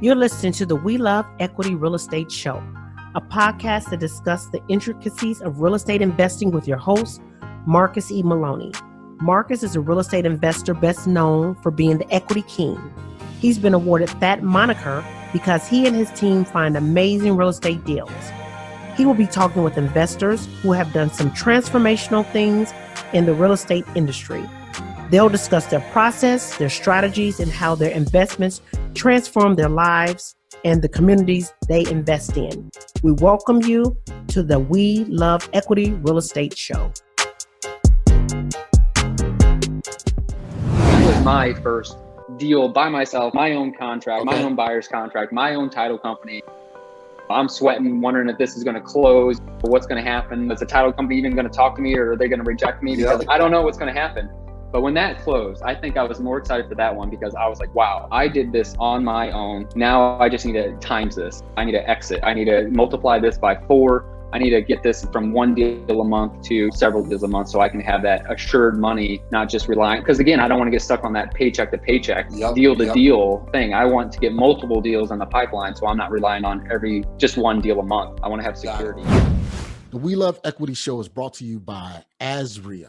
You're listening to the We Love Equity Real Estate Show, a podcast that discusses the intricacies of real estate investing with your host, Marcus E. Maloney. Marcus is a real estate investor best known for being the equity king. He's been awarded that moniker because he and his team find amazing real estate deals. He will be talking with investors who have done some transformational things in the real estate industry. They'll discuss their process, their strategies, and how their investments transform their lives and the communities they invest in. We welcome you to the We Love Equity Real Estate Show. That was my first deal by myself, my own contract, my own buyer's contract, my own title company. I'm sweating, wondering if this is going to close, or what's going to happen. Is the title company even going to talk to me, or are they going to reject me? Because I don't know what's going to happen. But when that closed, I think I was more excited for that one because I was like, wow, I did this on my own. Now I just need to times this. I need to exit. I need to multiply this by 4. I need to get this from one deal a month to several deals a month so I can have that assured money, not just relying. Because again, I don't want to get stuck on that paycheck to paycheck, deal to deal thing. I want to get multiple deals on the pipeline so I'm not relying on just one deal a month. I want to have security. The We Love Equity Show is brought to you by W.L.E.R.E,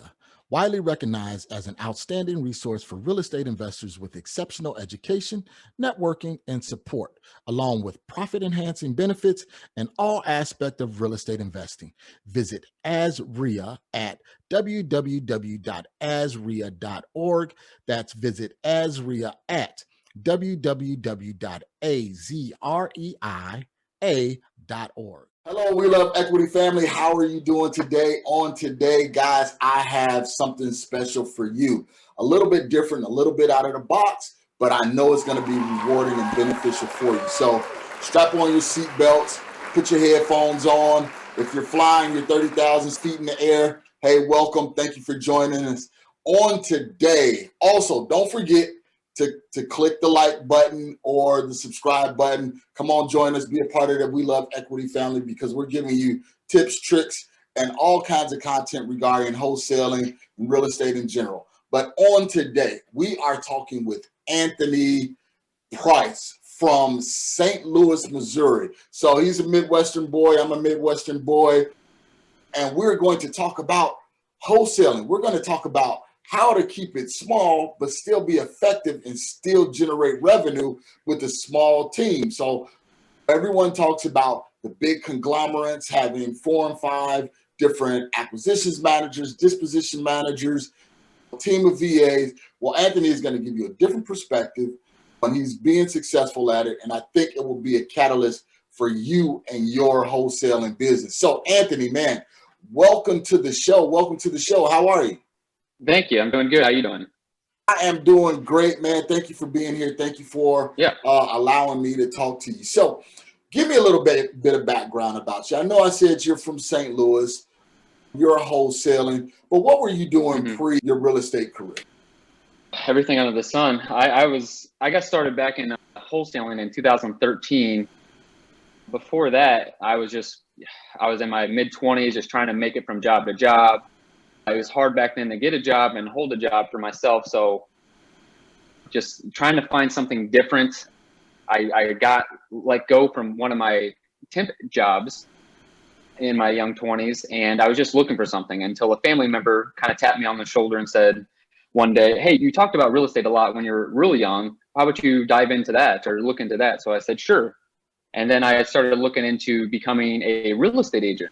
widely recognized as an outstanding resource for real estate investors with exceptional education, networking, and support, along with profit-enhancing benefits in all aspects of real estate investing. Visit W.L.E.R.E at www.azrea.org. That's visit W.L.E.R.E at www.azreia.org. Hello, We Love Equity family. How are you doing today? On today, guys, I have something special for you. A little bit different, a little bit out of the box, but I know it's going to be rewarding and beneficial for you. So strap on your seatbelts, put your headphones on. If you're flying, you're 30,000 feet in the air. Hey, welcome. Thank you for joining us on today. Also, don't forget to click the like button or the subscribe button. Come on, join us. Be a part of the We Love Equity family because we're giving you tips, tricks, and all kinds of content regarding wholesaling and real estate in general. But on today, we are talking with Anthony Price from St. Louis, Missouri. So he's a Midwestern boy. I'm a Midwestern boy. And we're going to talk about wholesaling. We're going to talk about how to keep it small, but still be effective and still generate revenue with a small team. So everyone talks about the big conglomerates having 4 and 5 different acquisitions managers, disposition managers, a team of VAs. Well, Anthony is going to give you a different perspective when he's being successful at it. And I think it will be a catalyst for you and your wholesaling business. So Anthony, man, welcome to the show. Welcome to the show. How are you? Thank you. I'm doing good. How you doing? I am doing great, man. Thank you for being here. Thank you for allowing me to talk to you. So give me a little bit of background about you. I know I said you're from St. Louis. You're wholesaling. But what were you doing pre your real estate career? Everything under the sun. I got started back in wholesaling in 2013. Before that, I was in my mid-20s just trying to make it from job to job. It was hard back then to get a job and hold a job for myself. So just trying to find something different. I got let go from one of my temp jobs in my young 20s. And I was just looking for something until a family member kind of tapped me on the shoulder and said one day, hey, you talked about real estate a lot when you're really young. How about you dive into that or look into that? So I said, sure. And then I started looking into becoming a real estate agent.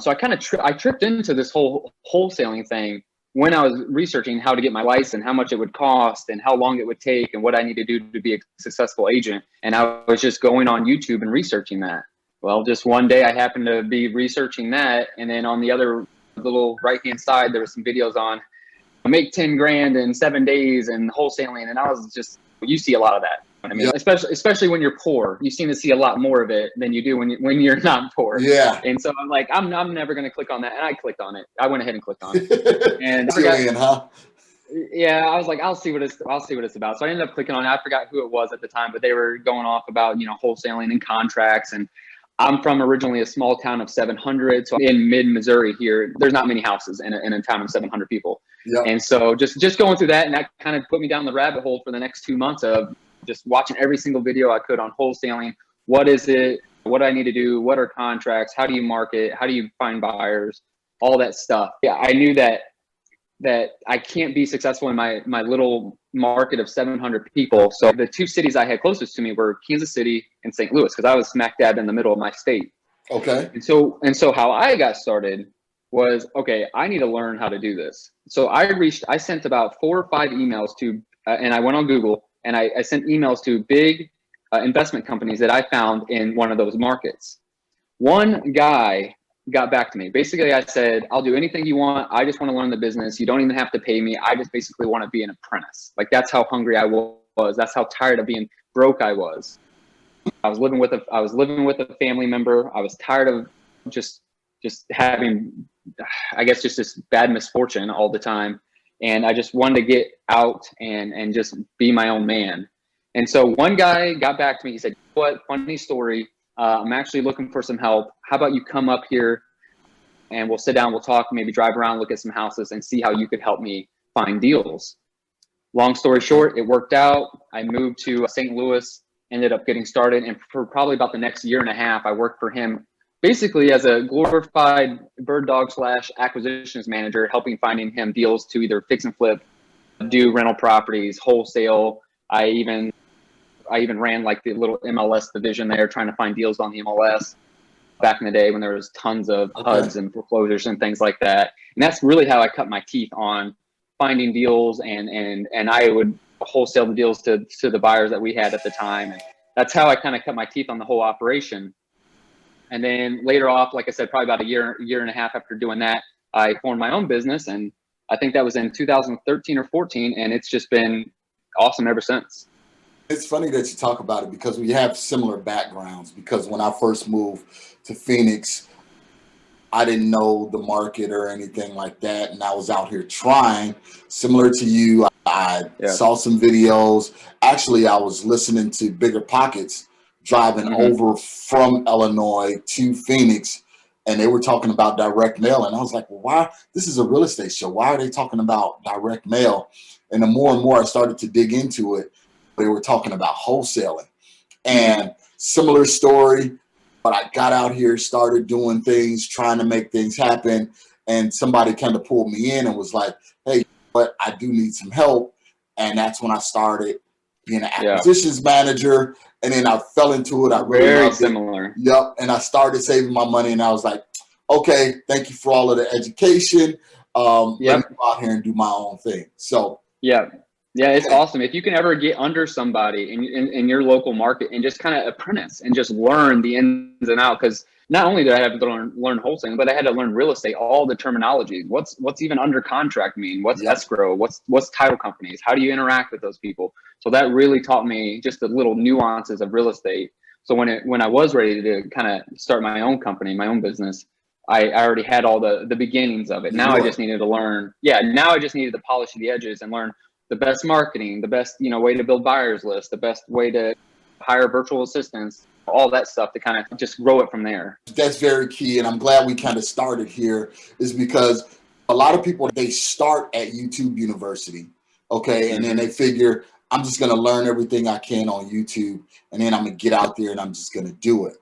So I kind of I tripped into this whole wholesaling thing when I was researching how to get my license, how much it would cost and how long it would take and what I need to do to be a successful agent. And I was just going on YouTube and researching that. Well, just one day I happened to be researching that. And then on the other little right-hand side, there were some videos on make 10 grand in 7 days and wholesaling. And I was just, you see a lot of that. I mean, especially when you're poor, you seem to see a lot more of it than you do when you're not poor. Yeah. And so I'm like, I'm never going to click on that. And I clicked on it. I went ahead and clicked on it. And I was like, I'll see what it's about. So I ended up clicking on it. I forgot who it was at the time, but they were going off about, wholesaling and contracts. And I'm from originally a small town of 700. So in mid-Missouri here, there's not many houses in a town of 700 people. Yep. And so just going through that, and that kind of put me down the rabbit hole for the next 2 months of just watching every single video I could on wholesaling. What is it? What do I need to do? What are contracts? How do you market? How do you find buyers? All that stuff. Yeah, I knew that I can't be successful in my little market of 700 people. So the two cities I had closest to me were Kansas City and St. Louis, because I was smack dab in the middle of my state. Okay. And so how I got started was, okay, I need to learn how to do this. So I sent about 4 or 5 emails to, and I went on Google and I sent emails to big investment companies that I found in one of those markets. One guy got back to me. Basically, I said, I'll do anything you want. I just want to learn the business. You don't even have to pay me. I just basically want to be an apprentice. Like, that's how hungry I was. That's how tired of being broke I was. I was living with a family member. I was tired of just having, I guess, just this bad misfortune all the time. And I just wanted to get out and just be my own man. And so one guy got back to me. He said, "What? Funny story. I'm actually looking for some help. How about you come up here and we'll sit down, we'll talk, maybe drive around, look at some houses and see how you could help me find deals." Long story short, it worked out. I moved to St. Louis, ended up getting started. And for probably about the next year and a half, I worked for him basically as a glorified bird dog / acquisitions manager, helping finding him deals to either fix and flip, do rental properties, wholesale. I even ran like the little MLS division there, trying to find deals on the MLS back in the day when there was tons of HUDs and foreclosures and things like that. And that's really how I cut my teeth on finding deals, and I would wholesale the deals to the buyers that we had at the time. And that's how I kind of cut my teeth on the whole operation. And then later off, like I said, probably about a year and a half after doing that, I formed my own business. And I think that was in 2013 or 14. And it's just been awesome ever since. It's funny that you talk about it because we have similar backgrounds. Because when I first moved to Phoenix, I didn't know the market or anything like that. And I was out here trying. Similar to you, I saw some videos. Actually, I was listening to Bigger Pockets driving over from Illinois to Phoenix. And they were talking about direct mail. And I was like, well, why? This is a real estate show. Why are they talking about direct mail? And the more and more I started to dig into it, they were talking about wholesaling. And similar story, but I got out here, started doing things, trying to make things happen. And somebody kind of pulled me in and was like, hey, but I do need some help. And that's when I started being an acquisitions manager. And then I fell into it. I really very loved similar. It. Yep. And I started saving my money. And I was like, okay, thank you for all of the education. Let me go out here and do my own thing. So yeah, it's awesome. If you can ever get under somebody in your local market and just kind of apprentice and just learn the ins and outs, because not only did I have to learn wholesaling, but I had to learn real estate, all the terminology. What's even under contract mean? What's escrow? What's title companies? How do you interact with those people? So that really taught me just the little nuances of real estate. So when I was ready to kind of start my own company, my own business, I already had all the beginnings of it. Now I just needed to learn. Now I just needed to polish the edges and learn the best marketing, the best, way to build buyers list, the best way to hire virtual assistants, all that stuff to kind of just grow it from there. That's very key. And I'm glad we kind of started here, is because a lot of people, they start at YouTube University. Okay. And then they figure, I'm just going to learn everything I can on YouTube. And then I'm going to get out there and I'm just going to do it.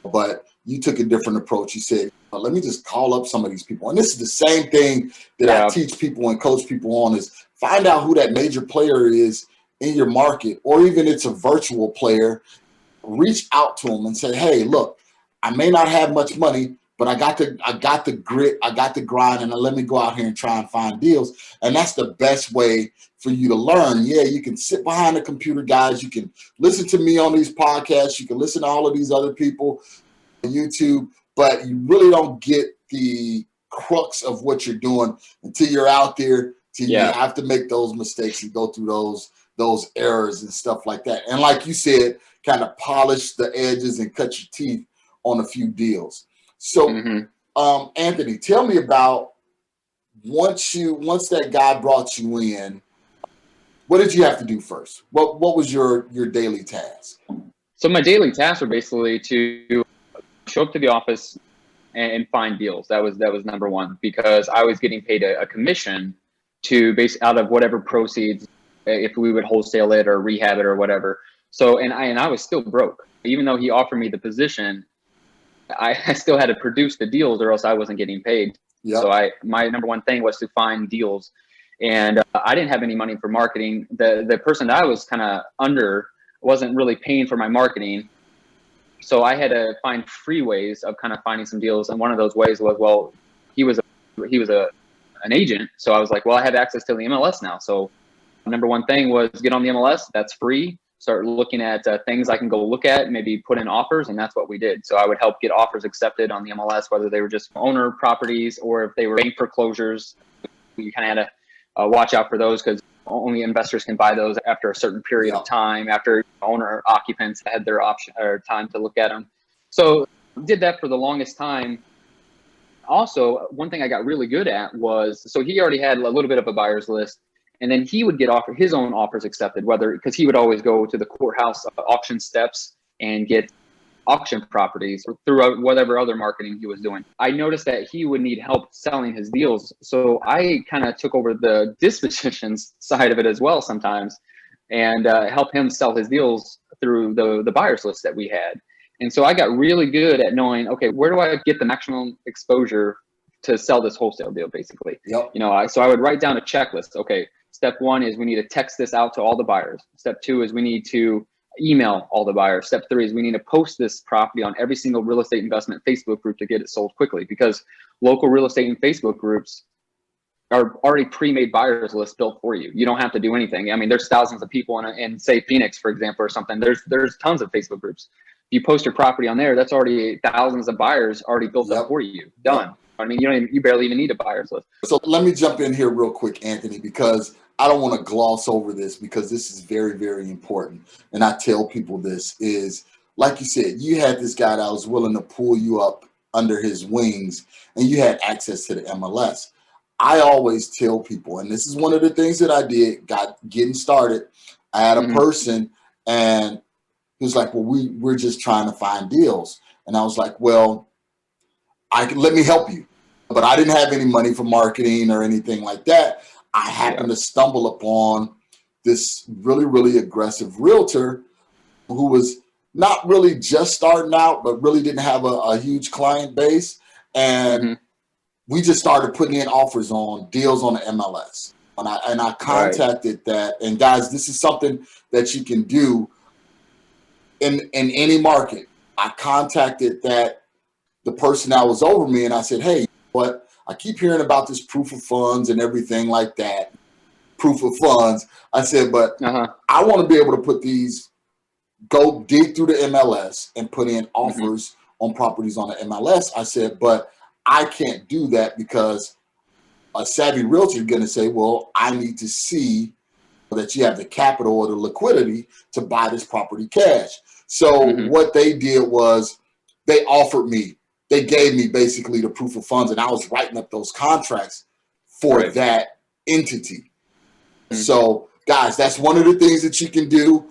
But you took a different approach. You said, let me just call up some of these people. And this is the same thing that I teach people and coach people on, is find out who that major player is in your market, or even it's a virtual player. Reach out to them and say, hey, look, I may not have much money, but I got the grit, I got the grind, and let me go out here and try and find deals. And that's the best way for you to learn. Yeah, you can sit behind the computer, guys. You can listen to me on these podcasts. You can listen to all of these other people on YouTube, but you really don't get the crux of what you're doing until you're out there. You have to make those mistakes and go through those errors and stuff like that. And like you said, kind of polish the edges and cut your teeth on a few deals. So, Anthony, tell me about once that guy brought you in, what did you have to do first? What was your daily task? So my daily tasks were basically to show up to the office and find deals. That was number one, because I was getting paid a commission to base out of whatever proceeds if we would wholesale it or rehab it or whatever. So, and I was still broke. Even though he offered me the position, I still had to produce the deals or else I wasn't getting paid. Yep. So my number one thing was to find deals. And I didn't have any money for marketing. The person that I was kind of under wasn't really paying for my marketing. So I had to find free ways of kind of finding some deals. And one of those ways was, well, he was an agent. So I was like, well, I have access to the MLS now. So number one thing was get on the MLS. That's free. Start looking at things I can go look at, maybe put in offers. And that's what we did. So I would help get offers accepted on the MLS, whether they were just owner properties or if they were bank foreclosures. You kind of had to watch out for those because only investors can buy those after a certain period of time, after owner occupants had their option or time to look at them. So did that for the longest time. Also, one thing I got really good at was, so he already had a little bit of a buyer's list. And then he would get his own offers accepted, because he would always go to the courthouse auction steps and get auction properties or through whatever other marketing he was doing. I noticed that he would need help selling his deals. So I kind of took over the dispositions side of it as well sometimes and help him sell his deals through the buyer's list that we had. And so I got really good at knowing, okay, where do I get the maximum exposure to sell this wholesale deal, basically? Yep. So I would write down a checklist. Okay, step one is we need to text this out to all the buyers. Step two is we need to email all the buyers. Step three is we need to post this property on every single real estate investment Facebook group to get it sold quickly, because local real estate and Facebook groups are already pre-made buyers lists built for you. You don't have to do anything. I mean, there's thousands of people in say Phoenix, for example, or something. There's tons of Facebook groups. If you post your property on there, that's already thousands of buyers already built up for you. Done. I mean, you barely even need a buyer's list. So let me jump in here real quick, Anthony, because I don't want to gloss over this, because this is very, very important. And I tell people this is, like you said, you had this guy that was willing to pull you up under his wings, and you had access to the MLS. I always tell people, and this is one of the things that I did, getting started. I had a person, and he was like, well, we're just trying to find deals. And I was like, well, let me help you. But I didn't have any money for marketing or anything like that. I happened to stumble upon this really, really aggressive realtor who was not really just starting out, but really didn't have a huge client base. And we just started putting in offers on deals on the MLS. And I contacted that. And guys, this is something that you can do in any market. I contacted the person that was over me, and I said, hey, what? I keep hearing about this proof of funds and everything like that. Proof of funds. I said, but I want to be able to go dig through the MLS and put in offers on properties on the MLS. I said, but I can't do that because a savvy realtor is going to say, well, I need to see that you have the capital or the liquidity to buy this property cash. So what they did was they gave me basically the proof of funds, and I was writing up those contracts for that entity. So guys, that's one of the things that you can do.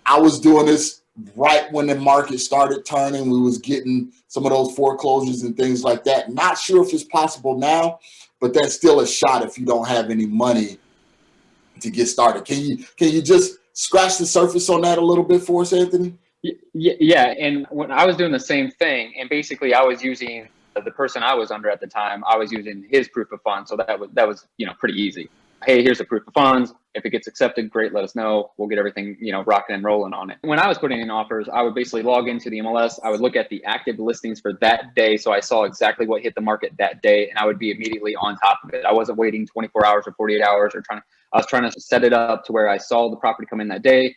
I was doing this right when the market started turning. We was getting some of those foreclosures and things like that. Not sure if it's possible now, but that's still a shot if you don't have any money to get started. Can you just scratch the surface on that a little bit for us, Anthony? Yeah. And when I was doing the same thing, and basically I was using the person I was under at the time, I was using his proof of funds. So that was pretty easy. Hey, here's a proof of funds. If it gets accepted, great, let us know. We'll get everything, rocking and rolling on it. When I was putting in offers, I would basically log into the MLS. I would look at the active listings for that day. So I saw exactly what hit the market that day, and I would be immediately on top of it. I wasn't waiting 24 hours or 48 hours I was trying to set it up to where I saw the property come in that day.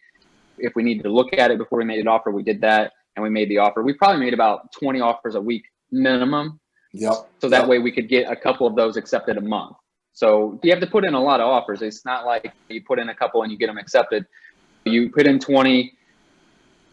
If we needed to look at it before we made an offer, we did that, and we made the offer. We probably made about 20 offers a week minimum. So that way we could get a couple of those accepted a month. So you have to put in a lot of offers. It's not like you put in a couple and you get them accepted. You put in 20,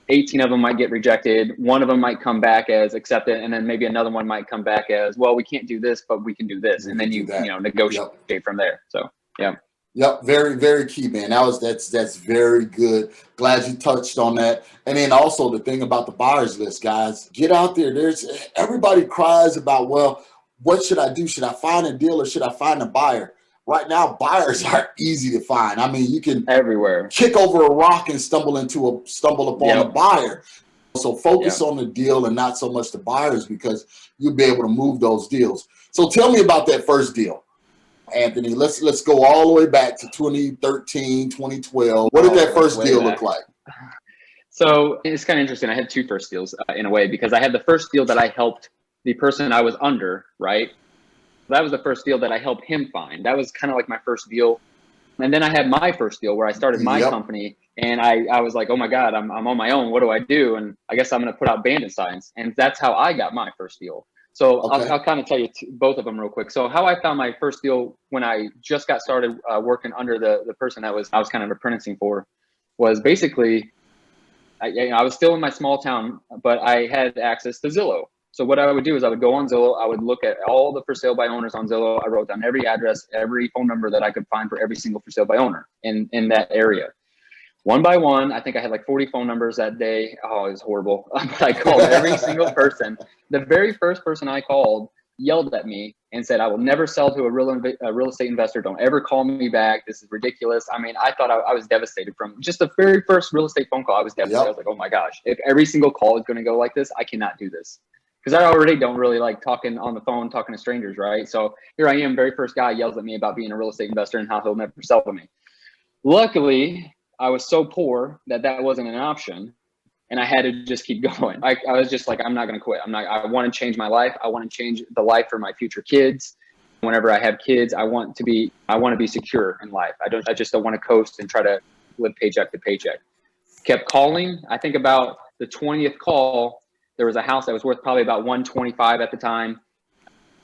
18 of them might get rejected. One of them might come back as accepted, and then maybe another one might come back as, well, we can't do this, but we can do this. And then you negotiate from there. So, yeah. Yep, very, very key, man. That's very good. Glad you touched on that. And then also the thing about the buyers list, guys, get out there. Everybody cries about, well, what should I do? Should I find a deal or should I find a buyer? right now buyers are easy to find. I mean, you can everywhere kick over a rock and stumble upon a buyer. So focus on the deal and not so much the buyers, because you'll be able to move those deals. So tell me about that first deal, Anthony. Let's go all the way back to 2013, 2012. What did that first deal look like? So it's kind of interesting. I had two first deals in a way, because I had the first deal that I helped the person I was under, right? That was the first deal that I helped him find. That was kind of like my first deal. And then I had my first deal where I started my company, and I was like, oh my God, I'm on my own. What do I do? And I guess I'm going to put out bandit signs. And that's how I got my first deal. So I'll kind of tell you both of them real quick. So how I found my first deal when I just got started working under the person that I was kind of apprenticing for was basically, I was still in my small town, but I had access to Zillow. So what I would do is I would go on Zillow. I would look at all the for sale by owners on Zillow. I wrote down every address, every phone number that I could find for every single for sale by owner in that area. One by one, I think I had like 40 phone numbers that day. Oh, it was horrible. But I called every single person. The very first person I called yelled at me and said, I will never sell to a real estate investor. Don't ever call me back. This is ridiculous. I mean, I thought I was devastated from just the very first real estate phone call. I was devastated. I was like, oh my gosh, if every single call is going to go like this, I cannot do this. Because I already don't really like talking on the phone, talking to strangers, right? So here I am, very first guy yells at me about being a real estate investor and how he'll never sell to me. Luckily, I was so poor that wasn't an option, and I had to just keep going. I was just like, I'm not going to quit. I want to change my life. I want to change the life for my future kids. Whenever I have kids, I want to be secure in life. I just don't want to coast and try to live paycheck to paycheck. Kept calling. I think about the 20th call, there was a house that was worth probably about 125 at the time.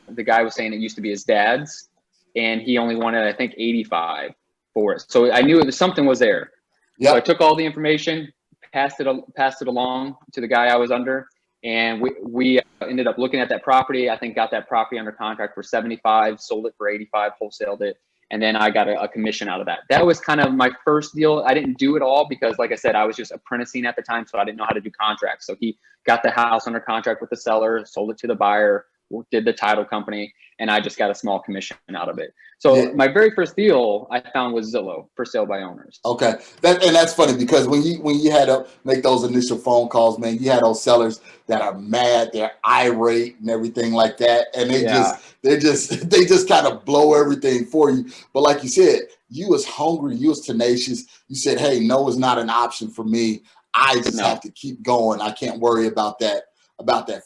The guy was saying it used to be his dad's, and he only wanted, I think, 85 for it. So I knew something was there. Yep. So I took all the information, passed it along to the guy I was under, and we ended up looking at that property. I think got that property under contract for 75, sold it for 85, wholesaled it, and then I got a commission out of that. That was kind of my first deal. I didn't do it all because, like I said, I was just apprenticing at the time, so I didn't know how to do contracts. So he got the house under contract with the seller, sold it to the buyer, did the title company, and I just got a small commission out of it. So my very first deal I found was Zillow, for sale by owners. Okay, that's funny, because when you had to make those initial phone calls, man, you had those sellers that are mad, they're irate and everything like that, and they just kind of blow everything for you. But like you said, you was hungry, you was tenacious. You said, hey, no is not an option for me. I just have to keep going. I can't worry about that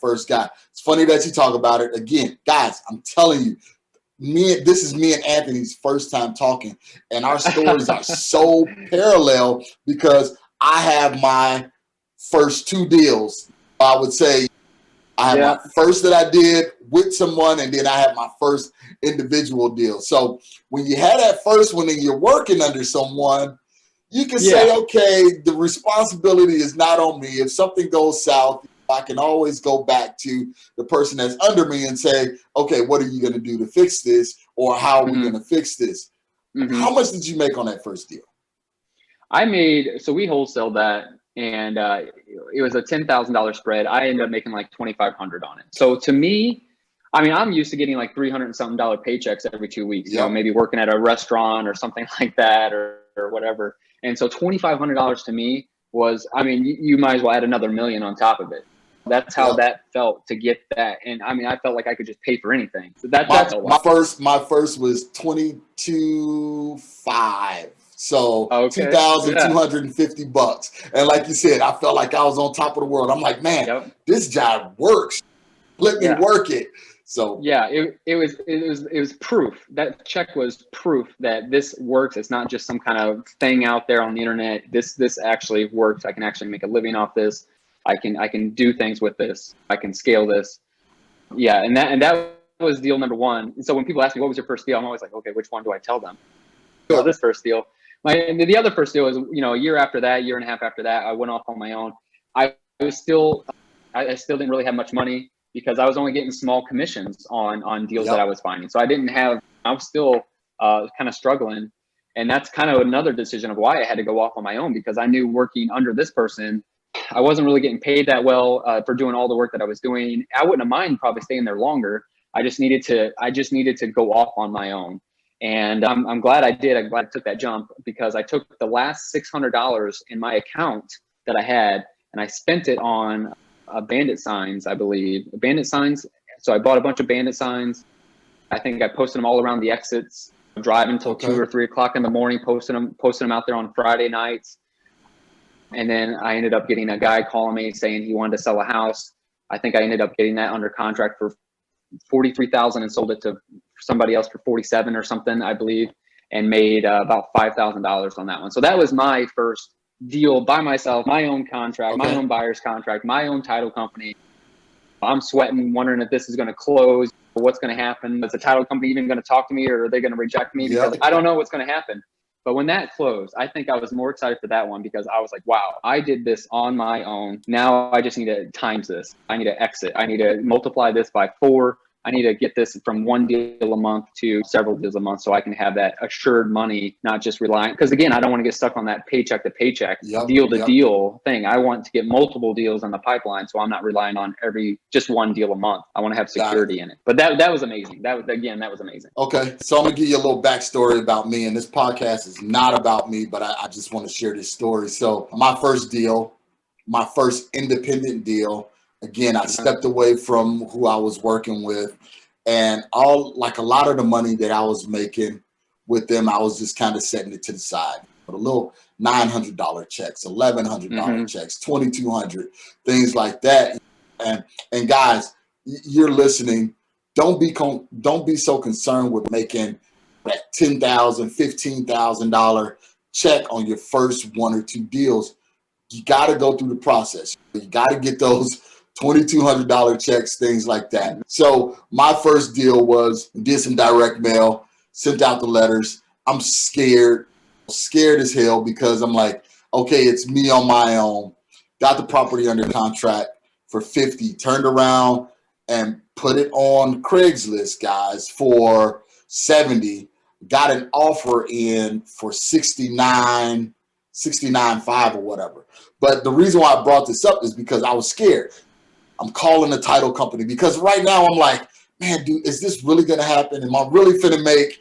first guy. It's funny that you talk about it. Again, guys, I'm telling you, this is me and Anthony's first time talking, and our stories are so parallel, because I have my first two deals. I would say I have my first that I did with someone, and then I have my first individual deal. So when you had that first one and you're working under someone, you can say, okay, the responsibility is not on me. If something goes south, I can always go back to the person that's under me and say, okay, what are you going to do to fix this? Or how are we going to fix this? How much did you make on that first deal? So we wholesaled that, and it was a $10,000 spread. I ended up making like $2,500 on it. So to me, I mean, I'm used to getting like $300 and something paychecks every 2 weeks, you know, maybe working at a restaurant or something like that, or whatever. And so $2,500 to me was, I mean, you might as well add another $1 million on top of it. That's how that felt to get that. And I mean, I felt like I could just pay for anything. So that's my first was $22,500. So $2,250. And like you said, I felt like I was on top of the world. I'm like, man, this job works. Let me work it. So it was proof. That check was proof that this works. It's not just some kind of thing out there on the internet. This actually works. I can actually make a living off this. I can do things with this. I can scale this. Yeah, and that was deal number one. And so when people ask me what was your first deal, I'm always like, okay, which one do I tell them? So this first deal. The other first deal was, you know, a year after that, year and a half after that, I went off on my own. I still didn't really have much money, because I was only getting small commissions on deals that I was finding. So I was still kind of struggling. And that's kind of another decision of why I had to go off on my own, because I knew working under this person, I wasn't really getting paid that well for doing all the work that I was doing. I wouldn't have mind probably staying there longer. I just needed to go off on my own. And I'm glad I did. I'm glad I took that jump, because I took the last $600 in my account that I had and I spent it on bandit signs, I believe. Bandit signs. So I bought a bunch of bandit signs. I think I posted them all around the exits, driving until 2 or 3 o'clock in the morning, posting them out there on Friday nights. And then I ended up getting a guy calling me saying he wanted to sell a house. I think I ended up getting that under contract for $43,000 and sold it to somebody else for $47,000 or something, I believe, and made about $5,000 on that one. So that was my first deal by myself, my own contract, my own buyer's contract, my own title company. I'm sweating, wondering if this is going to close, or what's going to happen. Is the title company even going to talk to me, or are they going to reject me? Because I don't know what's going to happen. But when that closed, I think I was more excited for that one, because I was like, wow, I did this on my own. Now I just need to times this. I need to exit. I need to multiply this by 4. I need to get this from 1 deal a month to several deals a month, so I can have that assured money, not just relying. Because again, I don't want to get stuck on that paycheck to paycheck, deal to deal thing. I want to get multiple deals on the pipeline, so I'm not relying on just 1 deal a month. I want to have security in it. But that was amazing. That was amazing. Okay, so I'm gonna give you a little backstory about me, and this podcast is not about me, but I just want to share this story. So my first deal, my first independent deal. Again, I stepped away from who I was working with, and a lot of the money that I was making with them, I was just kind of setting it to the side. But a little $900 checks, $1,100 checks, $2,200, things like that. And guys, you're listening. Don't be so concerned with making that $10,000, $15,000 check on your first 1 or 2 deals. You got to go through the process. You got to get those $2,200 checks, things like that. So my first deal was did some direct mail, sent out the letters. I'm scared as hell, because I'm like, okay, it's me on my own. Got the property under contract for $50,000, turned around and put it on Craigslist, guys, for $70,000. Got an offer in for $69,500 or whatever. But the reason why I brought this up is because I was scared. I'm calling the title company, because right now I'm like, man, dude, is this really going to happen? Am I really finna make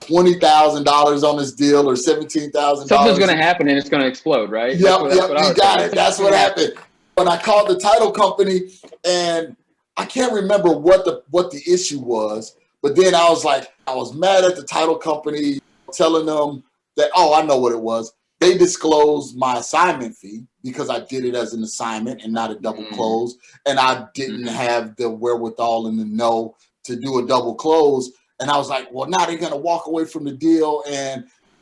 $20,000 on this deal, or $17,000? Something's going to happen and it's going to explode, right? Yep, you got it. That's what happened. When I called the title company, and I can't remember what the issue was, but then I was mad at the title company, telling them that, I know what it was. They disclosed my assignment fee, because I did it as an assignment and not a double close. And I didn't have the wherewithal and the know to do a double close. And I was like, well, now they're going to walk away from the deal.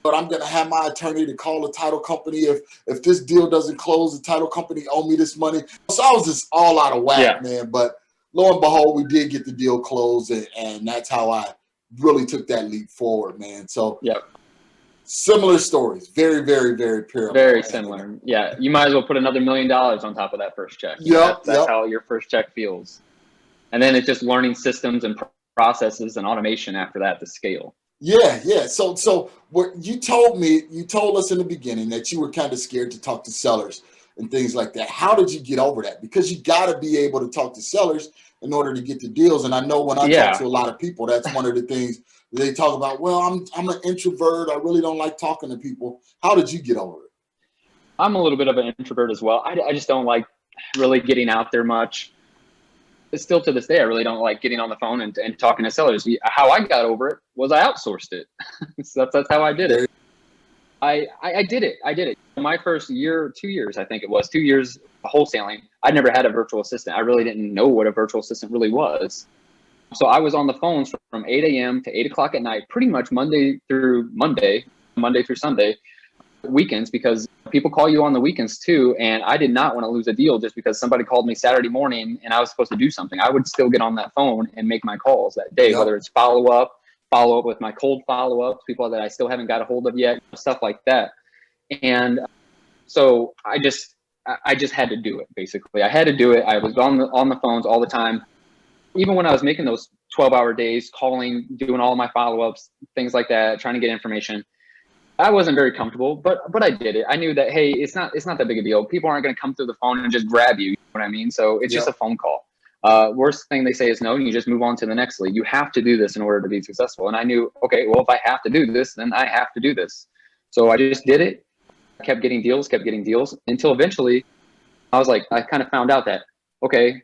But I'm going to have my attorney to call the title company. If this deal doesn't close, the title company owe me this money. So I was just all out of whack, man. But lo and behold, we did get the deal closed. And that's how I really took that leap forward, man. So similar stories. Very, very, very parallel. Very similar. Yeah. You might as well put another $1 million on top of that first check. That's how your first check feels. And then it's just learning systems and processes and automation after that to scale. Yeah. So what you told us in the beginning that you were kind of scared to talk to sellers and things like that. How did you get over that? Because you got to be able to talk to sellers in order to get the deals. And I know when I talk to a lot of people, that's one of the things they talk about. Well, I'm an introvert. I really don't like talking to people. How did you get over it? I'm a little bit of an introvert as well. I just don't like really getting out there much. Still to this day, I really don't like getting on the phone and talking to sellers. How I got over it was I outsourced it. So that's how I did it. I did it. My first year, 2 years, I think it was 2 years wholesaling. I never had a virtual assistant. I really didn't know what a virtual assistant really was. So I was on the phones from 8 a.m. to 8 o'clock at night, pretty much Monday through Sunday, weekends, because people call you on the weekends too. And I did not want to lose a deal just because somebody called me Saturday morning and I was supposed to do something. I would still get on that phone and make my calls that day, whether it's follow up with my cold follow-ups, people that I still haven't got a hold of yet, stuff like that. And so I just had to do it. Basically, I had to do it. I was on the phones all the time. Even when I was making those 12-hour days, calling, doing all my follow-ups, things like that, trying to get information, I wasn't very comfortable, but I did it. I knew that, hey, it's not that big a deal. People aren't going to come through the phone and just grab you. You know what I mean? So it's just a phone call. Worst thing they say is no, and you just move on to the next lead. You have to do this in order to be successful. And I knew, okay, well, if I have to do this, then I have to do this. So I just did it, kept getting deals until eventually I kind of found out that, okay,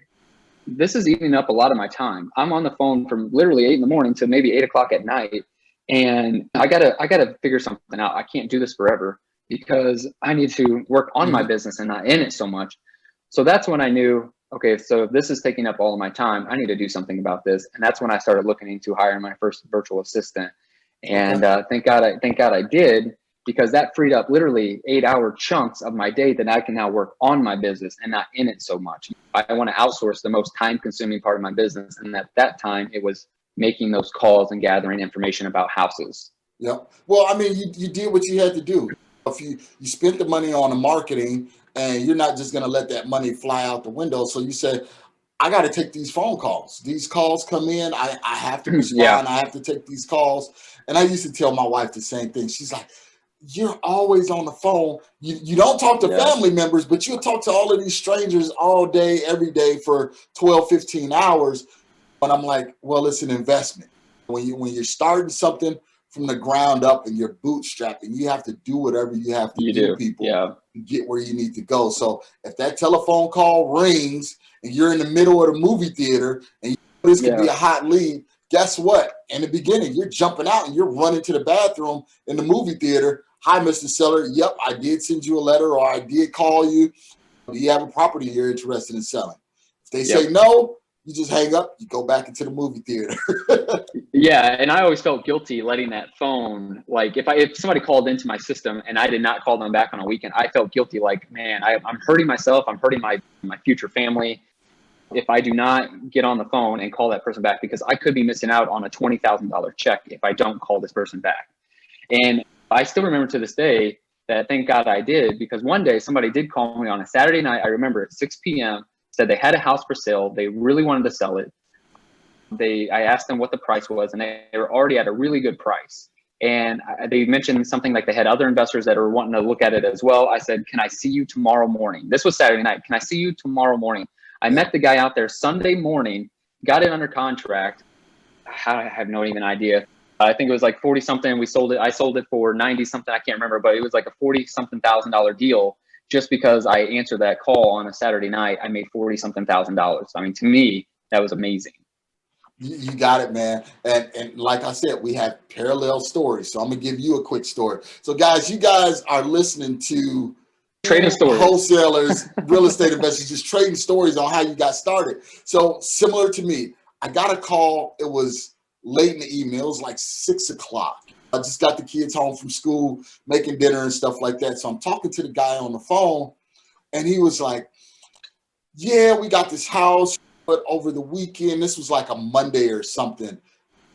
this is eating up a lot of my time. I'm on the phone from literally 8 a.m. to maybe 8 o'clock at night. And I gotta figure something out. I can't do this forever because I need to work on my business and not in it so much. So that's when I knew, okay, so if this is taking up all of my time, I need to do something about this. And that's when I started looking into hiring my first virtual assistant. And thank God I did, because that freed up literally 8-hour chunks of my day that I can now work on my business and not in it so much. I want to outsource the most time consuming part of my business. And at that time, it was making those calls and gathering information about houses. Yep. Well, I mean, you did what you had to do. If you spent the money on the marketing, and you're not just going to let that money fly out the window. So you said, I got to take these phone calls. These calls come in. I have to respond. Yeah. I have to take these calls. And I used to tell my wife the same thing. She's like, you're always on the phone. You don't talk to family members, but you'll talk to all of these strangers all day, every day for 12, 15 hours. But I'm like, well, it's an investment. When you're starting something from the ground up and you're bootstrapping, you have to do whatever you have to do, people, to get where you need to go. So if that telephone call rings and you're in the middle of the movie theater and this could be a hot lead, guess what? In the beginning, you're jumping out and you're running to the bathroom in the movie theater. Hi, Mr. Seller. Yep, I did send you a letter, or I did call you. Do you have a property you're interested in selling? If they say no, you just hang up, you go back into the movie theater. Yeah, and I always felt guilty letting that phone, like if somebody called into my system and I did not call them back on a weekend, I felt guilty, like, man, I'm hurting myself, I'm hurting my future family if I do not get on the phone and call that person back, because I could be missing out on a $20,000 check if I don't call this person back. And I still remember to this day that thank God I did, because one day somebody did call me on a Saturday night, I remember at 6 p.m., said they had a house for sale. They really wanted to sell it. I asked them what the price was, and they were already at a really good price. And they mentioned something like they had other investors that were wanting to look at it as well. I said, can I see you tomorrow morning? This was Saturday night. Can I see you tomorrow morning? I met the guy out there Sunday morning, got it under contract. I have no even idea. I think it was like 40 something. We sold it. I sold it for 90 something. I can't remember, but it was like a 40 something $1,000 deal. Just because I answered that call on a Saturday night, I made 40 something $1,000. I mean, to me, that was amazing. You got it, man. And like I said, we have parallel stories. So I'm going to give you a quick story. So guys, you guys are listening to trading stories, wholesalers, real estate investors, just trading stories on how you got started. So similar to me, I got a call. It was late in the evening. It was like 6 o'clock. I just got the kids home from school, making dinner and stuff like that. So I'm talking to the guy on the phone, and he was like, yeah, we got this house, but over the weekend, this was like a Monday or something.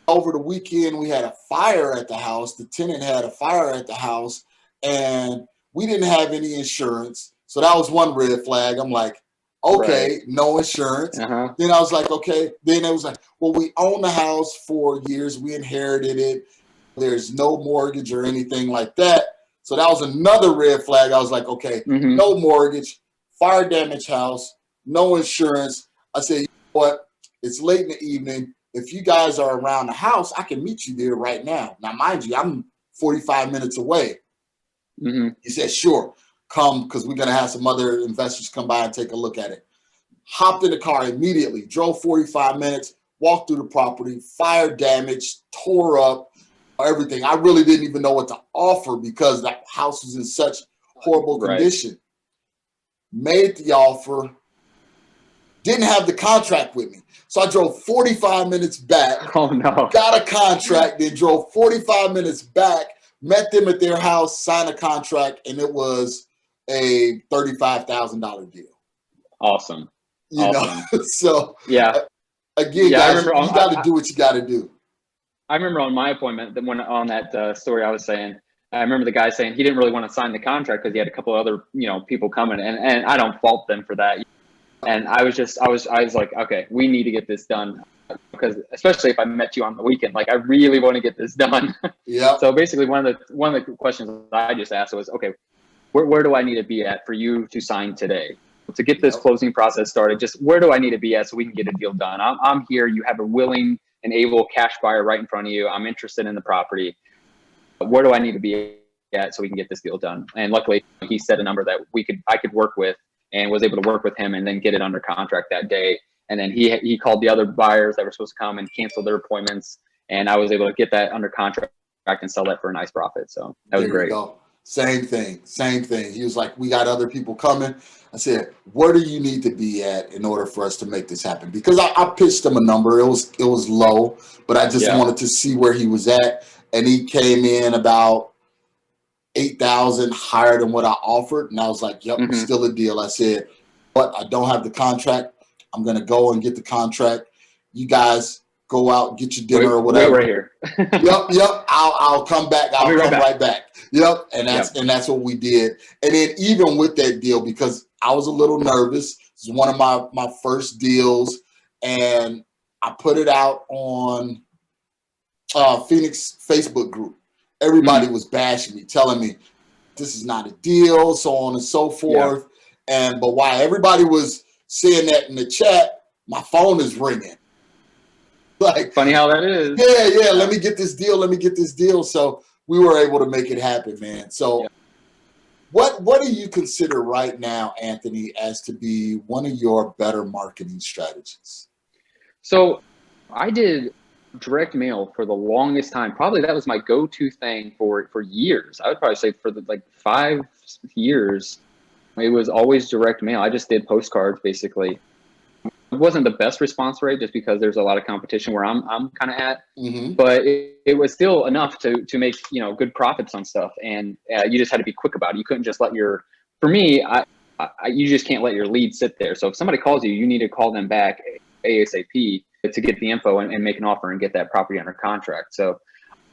Over the weekend, we had a fire at the house. The tenant had a fire at the house, and we didn't have any insurance. So that was one red flag. I'm like, okay, no insurance. Then I was like, okay. Then it was like, well, we own the house for years. We inherited it. There's no mortgage or anything like that. So that was another red flag. I was like, okay, no mortgage, fire damage house, no insurance. I said, you know what? It's late in the evening. If you guys are around the house, I can meet you there right now. Now, mind you, I'm 45 minutes away. He said, sure, come, because we're going to have some other investors come by and take a look at it. Hopped in the car immediately, drove 45 minutes, walked through the property, fire damage, tore up, everything. I really didn't even know what to offer because that house was in such horrible condition. Made the offer, didn't have the contract with me. So I drove 45 minutes back. Oh, no. Got a contract, then drove 45 minutes back, met them at their house, signed a contract, and it was a $35,000 deal. Awesome. You know, so again, I guys, remember you got to do what you got to do. I remember on my appointment, when on that story I was saying, I remember the guy saying he didn't really want to sign the contract because he had a couple other, people coming, and I don't fault them for that. And I was like, okay, we need to get this done, because especially if I met you on the weekend, like I really want to get this done. Yeah. So basically, one of the questions I just asked was, okay, where do I need to be at for you to sign today? to get this closing process started, just where do I need to be at so we can get a deal done? I'm here. You have a willing and able cash buyer right in front of you. I'm interested in the property. Where do I need to be at so we can get this deal done? And luckily, he set a number that I could work with, and was able to work with him and then get it under contract that day. And then he called the other buyers that were supposed to come and cancel their appointments, and I was able to get that under contract and sell that for a nice profit. So that was great. Go. Same thing. He was like, we got other people coming. I said, where do you need to be at in order for us to make this happen? Because I pitched him a number. It was low, but I just wanted to see where he was at. And he came in about 8,000 higher than what I offered. And I was like, yep, still a deal. I said, but I don't have the contract. I'm going to go and get the contract. You guys go out, get your dinner or whatever. Right here. Yep. I'll come back. I'll come right back. Yep. And that's what we did. And then even with that deal, because I was a little nervous, this is one of my first deals, and I put it out on Phoenix Facebook group. Everybody was bashing me, telling me this is not a deal, so on and so forth. But while everybody was saying that in the chat, my phone is ringing. Like, funny how that is. Yeah. Let me get this deal. So we were able to make it happen, man. So what do you consider right now, Anthony, as to be one of your better marketing strategies? So I did direct mail for the longest time. Probably that was my go-to thing for years. I would probably say for 5 years, it was always direct mail. I just did postcards basically. It wasn't the best response rate just because there's a lot of competition where I'm kind of at, but it was still enough to make, good profits on stuff. And you just had to be quick about it. You couldn't just let you just can't let your lead sit there. So if somebody calls you, you need to call them back ASAP to get the info and make an offer and get that property under contract. So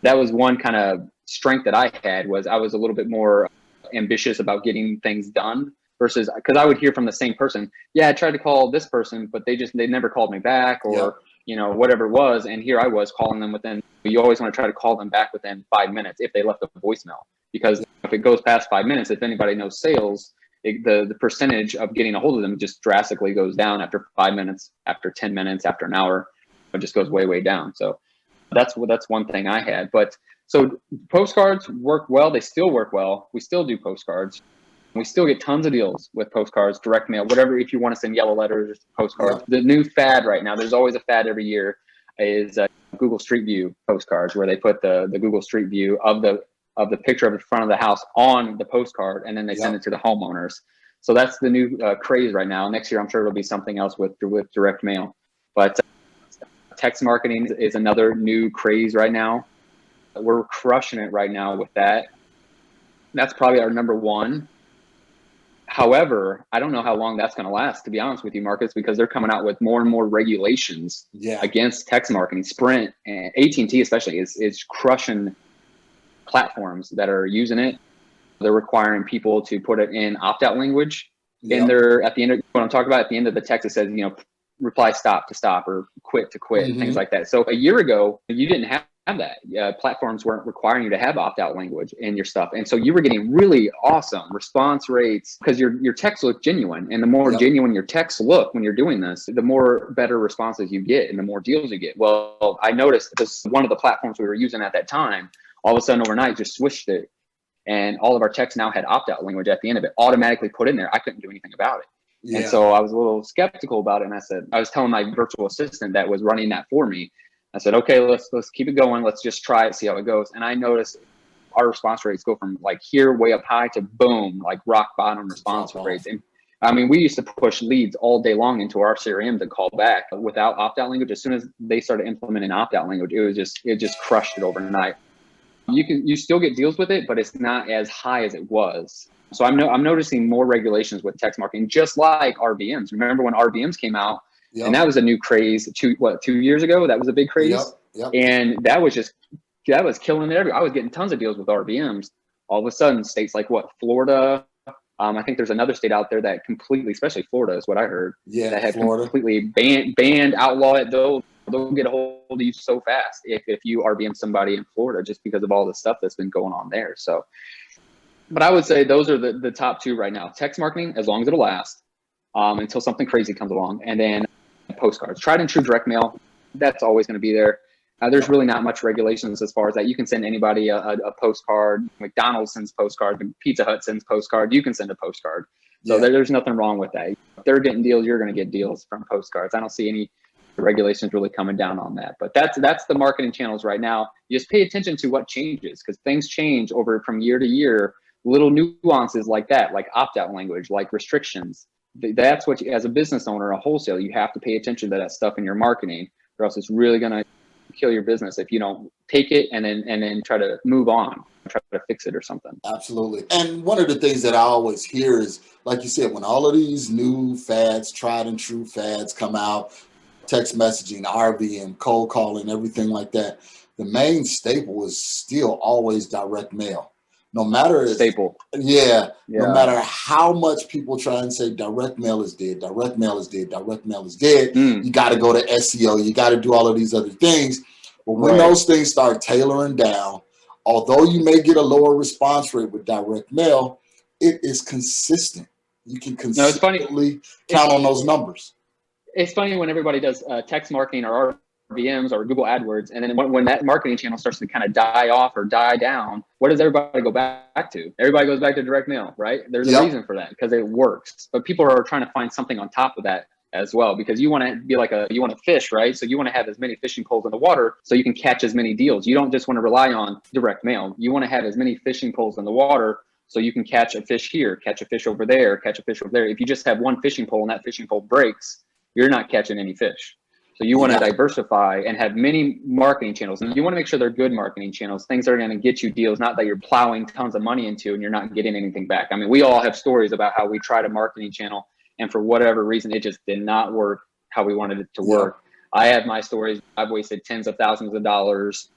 that was one kind of strength that I had, was I was a little bit more ambitious about getting things done versus, because I would hear from the same person, I tried to call this person, but they never called me back, or whatever it was. And here I was calling them you always want to try to call them back within 5 minutes if they left a voicemail, because if it goes past 5 minutes, if anybody knows sales, the percentage of getting a hold of them just drastically goes down after 5 minutes, after 10 minutes, after an hour. It just goes way, way down. So that's one thing I had. But so postcards work well. They still work well. We still do postcards. We still get tons of deals with postcards, direct mail, whatever. If you want to send yellow letters, postcards. The new fad right now, there's always a fad every year, is Google Street View postcards, where they put the Google Street View of the picture of the front of the house on the postcard, and then they send it to the homeowners. So that's the new craze right now. Next year, I'm sure it'll be something else with direct mail. But text marketing is another new craze right now. We're crushing it right now with that. That's probably our number one. However, I don't know how long that's going to last, to be honest with you, Marcus, because they're coming out with more and more regulations against text marketing. Sprint and AT&T especially is crushing platforms that are using it. They're requiring people to put it in opt-out language at the end of what I'm talking about. At the end of the text, it says, reply stop to stop, or quit to quit, things like that. So a year ago, you didn't have that. Platforms weren't requiring you to have opt-out language in your stuff, and so you were getting really awesome response rates because your texts look genuine, and the more genuine your texts look when you're doing this, the more better responses you get and the more deals you get. Well, I noticed this, one of the platforms we were using at that time, all of a sudden overnight just switched it, and all of our texts now had opt-out language at the end of it, automatically put in there. I couldn't do anything about it. And so I was a little skeptical about it, and I was telling my virtual assistant that was running that for me, I said, okay, let's keep it going. Let's just try it, see how it goes. And I noticed our response rates go from here way up high to boom, rock bottom response rates. And I mean, we used to push leads all day long into our CRM to call back without opt-out language. As soon as they started implementing opt-out language, it just crushed it overnight. You still get deals with it, but it's not as high as it was. So I'm noticing more regulations with text marketing, just like RVMs. Remember when RVMs came out? And that was a new craze 2 years ago. That was a big craze. And that was killing it. I was getting tons of deals with RVMs. All of a sudden, states like Florida. I think there's another state out there that completely, especially Florida is what I heard. That had Florida completely banned, outlaw it. They'll get a hold of you so fast if you RVM somebody in Florida, just because of all the stuff that's been going on there. So, but I would say those are the top two right now. Text marketing, as long as it'll last. until something crazy comes along. And then postcards, tried and true direct mail. That's always going to be there. There's really not much regulations as far as that. You can send anybody a postcard. McDonald's sends postcard. Pizza Hut sends postcard. You can send a postcard. So there's nothing wrong with that. If they're getting deals, you're going to get deals from postcards. I don't see any regulations really coming down on that. But that's the marketing channels right now. You just pay attention to what changes, because things change over from year to year. Little nuances like that, like opt-out language, like restrictions. That's what, as a business owner, a wholesale, you have to pay attention to that stuff in your marketing, or else it's really going to kill your business if you don't take it and then try to move on, try to fix it or something. Absolutely. And one of the things that I always hear is, like you said, when all of these new fads, tried and true fads come out, text messaging, RVM, cold calling, everything like that, the main staple is still always direct mail. No matter staple. No matter how much people try and say direct mail is dead, direct mail is dead, direct mail is dead, you got to go to SEO, you got to do all of these other things. But when those things start tailoring down, although you may get a lower response rate with direct mail, it is consistent. You can consistently count on those numbers. It's funny when everybody does text marketing or RVMs or Google AdWords, and then when that marketing channel starts to kind of die off or die down, what does everybody go back to? Everybody goes back to direct mail, right? There's a reason for that, because it works. But people are trying to find something on top of that as well, because you want to be like you want to fish, right? So you want to have as many fishing poles in the water so you can catch as many deals. You don't just want to rely on direct mail. You want to have as many fishing poles in the water so you can catch a fish here, catch a fish over there, catch a fish over there. If you just have one fishing pole and that fishing pole breaks, you're not catching any fish. So you want to diversify and have many marketing channels. And you want to make sure they're good marketing channels, things that are going to get you deals, not that you're plowing tons of money into and you're not getting anything back. I mean, we all have stories about how we tried a marketing channel and for whatever reason, it just did not work how we wanted it to work. I have my stories. I've wasted tens of thousands of dollars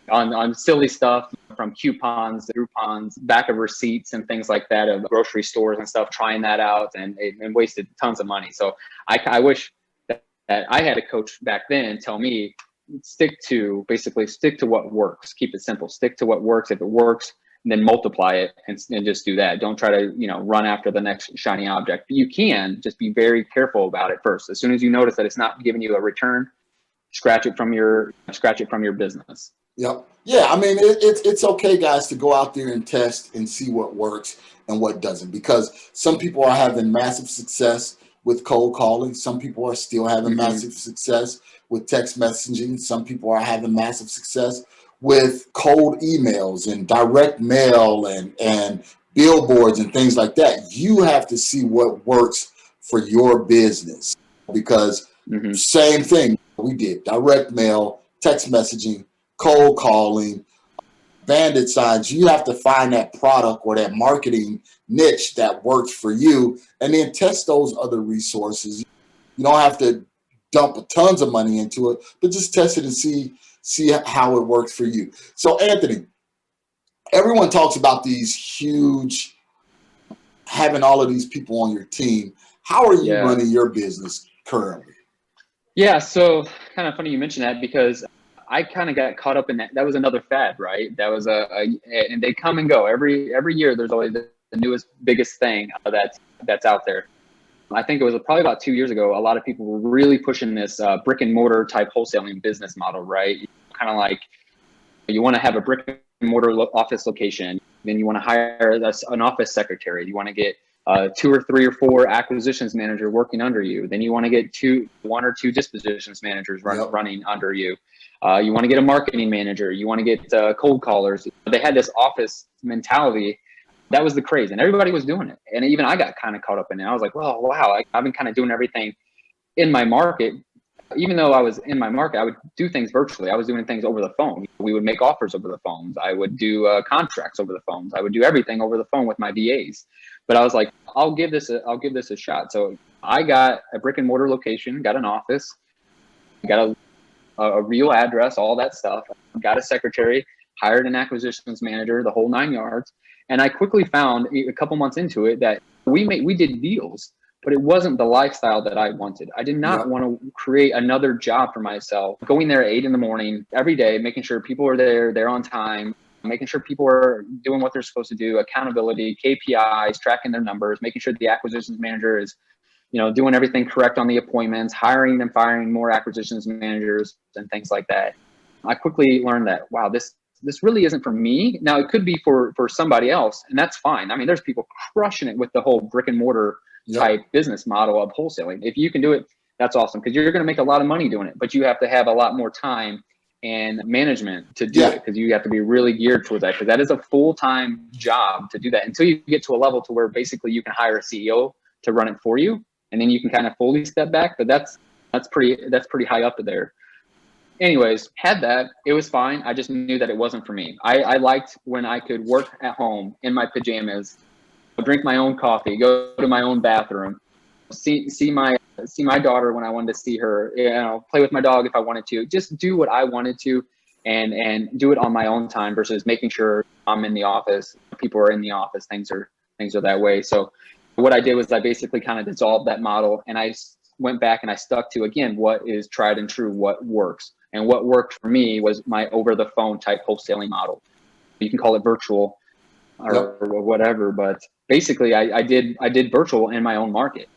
on silly stuff, from coupons, Groupons, back of receipts and things like that of grocery stores and stuff, trying that out and wasted tons of money. So I wish that I had a coach back then tell me, stick to what works. Keep it simple. Stick to what works. If it works, then multiply it and just do that. Don't try to, run after the next shiny object. You can just be very careful about it first. As soon as you notice that it's not giving you a return, scratch it from your business. Yep. Yeah. I mean, it's okay, guys, to go out there and test and see what works and what doesn't, because some people are having massive success with cold calling. Some people are still having massive success with text messaging. Some people are having massive success with cold emails and direct mail and billboards and things like that. You have to see what works for your business, because same thing we did: direct mail, text messaging, cold calling, bandit signs. You have to find that product or that marketing niche that works for you, and then test those other resources. You don't have to dump tons of money into it, but just test it and see how it works for you. So Anthony, everyone talks about these huge, having all of these people on your team. How are you running your business currently? Yeah, so kind of funny you mentioned that, because I kind of got caught up in that. That was another fad, right? That was and they come and go every year. There's always the newest, biggest thing that's out there. I think it was probably about 2 years ago, a lot of people were really pushing this brick and mortar type wholesaling business model, right? Kind of like, you want to have a brick and mortar office location, then you want to hire an office secretary. You want to get 2 or 3 or 4 acquisitions manager working under you. Then you want to get 1 or 2 dispositions managers running under you. You want to get a marketing manager. You want to get cold callers. They had this office mentality. That was the craze, and everybody was doing it. And even I got kind of caught up in it. I was like, well, wow, I've been kind of doing everything in my market. Even though I was in my market, I would do things virtually. I was doing things over the phone. We would make offers over the phones. I would do contracts over the phones. I would do everything over the phone with my VAs. But I was like, I'll give this a shot. So I got a brick and mortar location, got an office, got a real address, all that stuff. Got a secretary, hired an acquisitions manager, the whole 9 yards. And I quickly found a couple months into it that we did deals, but it wasn't the lifestyle that I wanted. I did not want to create another job for myself, going there at 8 a.m. every day, making sure people are there, they're on time, making sure people are doing what they're supposed to do, accountability, KPIs, tracking their numbers, making sure the acquisitions manager is doing everything correct on the appointments, hiring and firing more acquisitions managers and things like that. I quickly learned that, wow, this really isn't for me. Now it could be for somebody else, and that's fine. I mean, there's people crushing it with the whole brick and mortar type business model of wholesaling. If you can do it, that's awesome, because you're going to make a lot of money doing it, but you have to have a lot more time and management to do it, because you have to be really geared towards that, because that is a full-time job to do that until you get to a level to where basically you can hire a CEO to run it for you, and then you can kind of fully step back. But that's pretty high up there. Anyways, had that, it was fine. I just knew that it wasn't for me. I liked when I could work at home in my pajamas, drink my own coffee, go to my own bathroom, see my daughter when I wanted to see her, play with my dog if I wanted to, just do what I wanted to, and do it on my own time versus making sure I'm in the office, people are in the office, things are that way. So what I did was I basically kind of dissolved that model, and I went back and I stuck to, again, what is tried and true, what works. And what worked for me was my over the phone type wholesaling model. You can call it virtual or whatever, but basically I did virtual in my own market.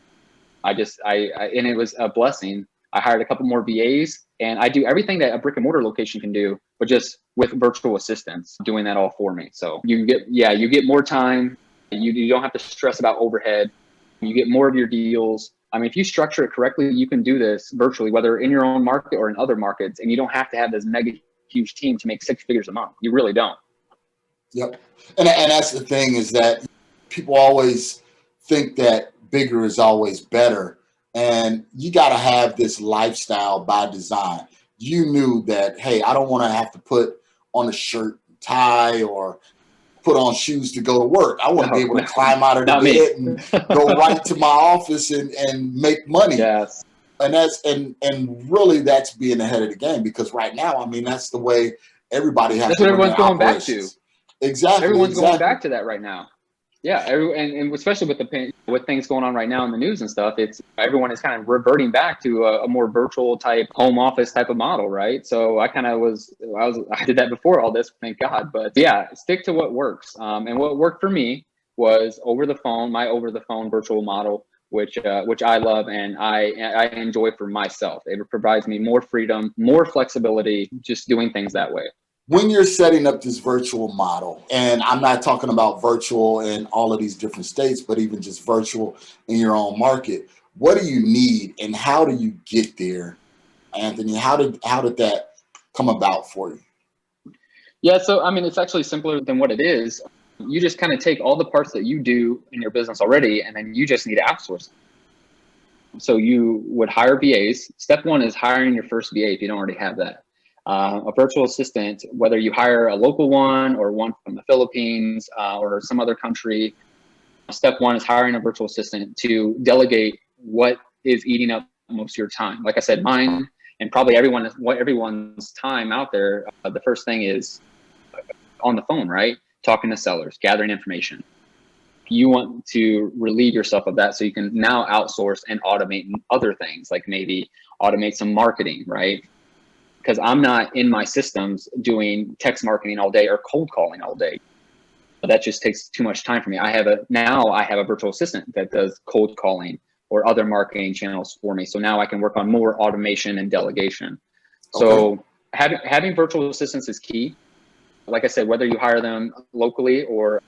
And it was a blessing. I hired a couple more VAs, and I do everything that a brick and mortar location can do, but just with virtual assistants doing that all for me. So you get more time. You don't have to stress about overhead. You get more of your deals. I mean, if you structure it correctly, you can do this virtually, whether in your own market or in other markets, and you don't have to have this mega huge team to make 6 figures a month. You really don't. Yep. And that's the thing, is that people always think that bigger is always better. And you got to have this lifestyle by design. You knew that, hey, I don't want to have to put on a shirt, tie, or put on shoes to go to work. I want to be able to climb out of the bed and go right to my office and make money. Yes. And really that's being ahead of the game, because right now, I mean, that's the way everybody has that's to what run everyone's their going operations. Back to. Exactly. Everyone's going back to that right now. Yeah, and especially with things going on right now in the news and stuff, everyone is kind of reverting back to a more virtual type home office type of model, right? So I did that before all this, thank God. But yeah, stick to what works. And what worked for me was my over the phone virtual model, which I love and I enjoy for myself. It provides me more freedom, more flexibility, just doing things that way. When you're setting up this virtual model, and I'm not talking about virtual in all of these different states, but even just virtual in your own market, what do you need and how do you get there, Anthony? How did that come about for you? Yeah, so I mean, it's actually simpler than what it is. You just kind of take all the parts that you do in your business already, and then you just need to outsource. So you would hire VAs. Step one is hiring your first VA if you don't already have that. A virtual assistant, whether you hire a local one or one from the Philippines or some other country, step one is hiring a virtual assistant to delegate what is eating up most of your time. Like I said, mine and probably everyone's time out there, the first thing is on the phone, right? Talking to sellers, gathering information. You want to relieve yourself of that so you can now outsource and automate other things, like maybe automate some marketing, right? Because I'm not in my systems doing text marketing all day or cold calling all day. That just takes too much time for me. I have a virtual assistant that does cold calling or other marketing channels for me. So now I can work on more automation and delegation. Okay. So having virtual assistants is key. Like I said, whether you hire them locally or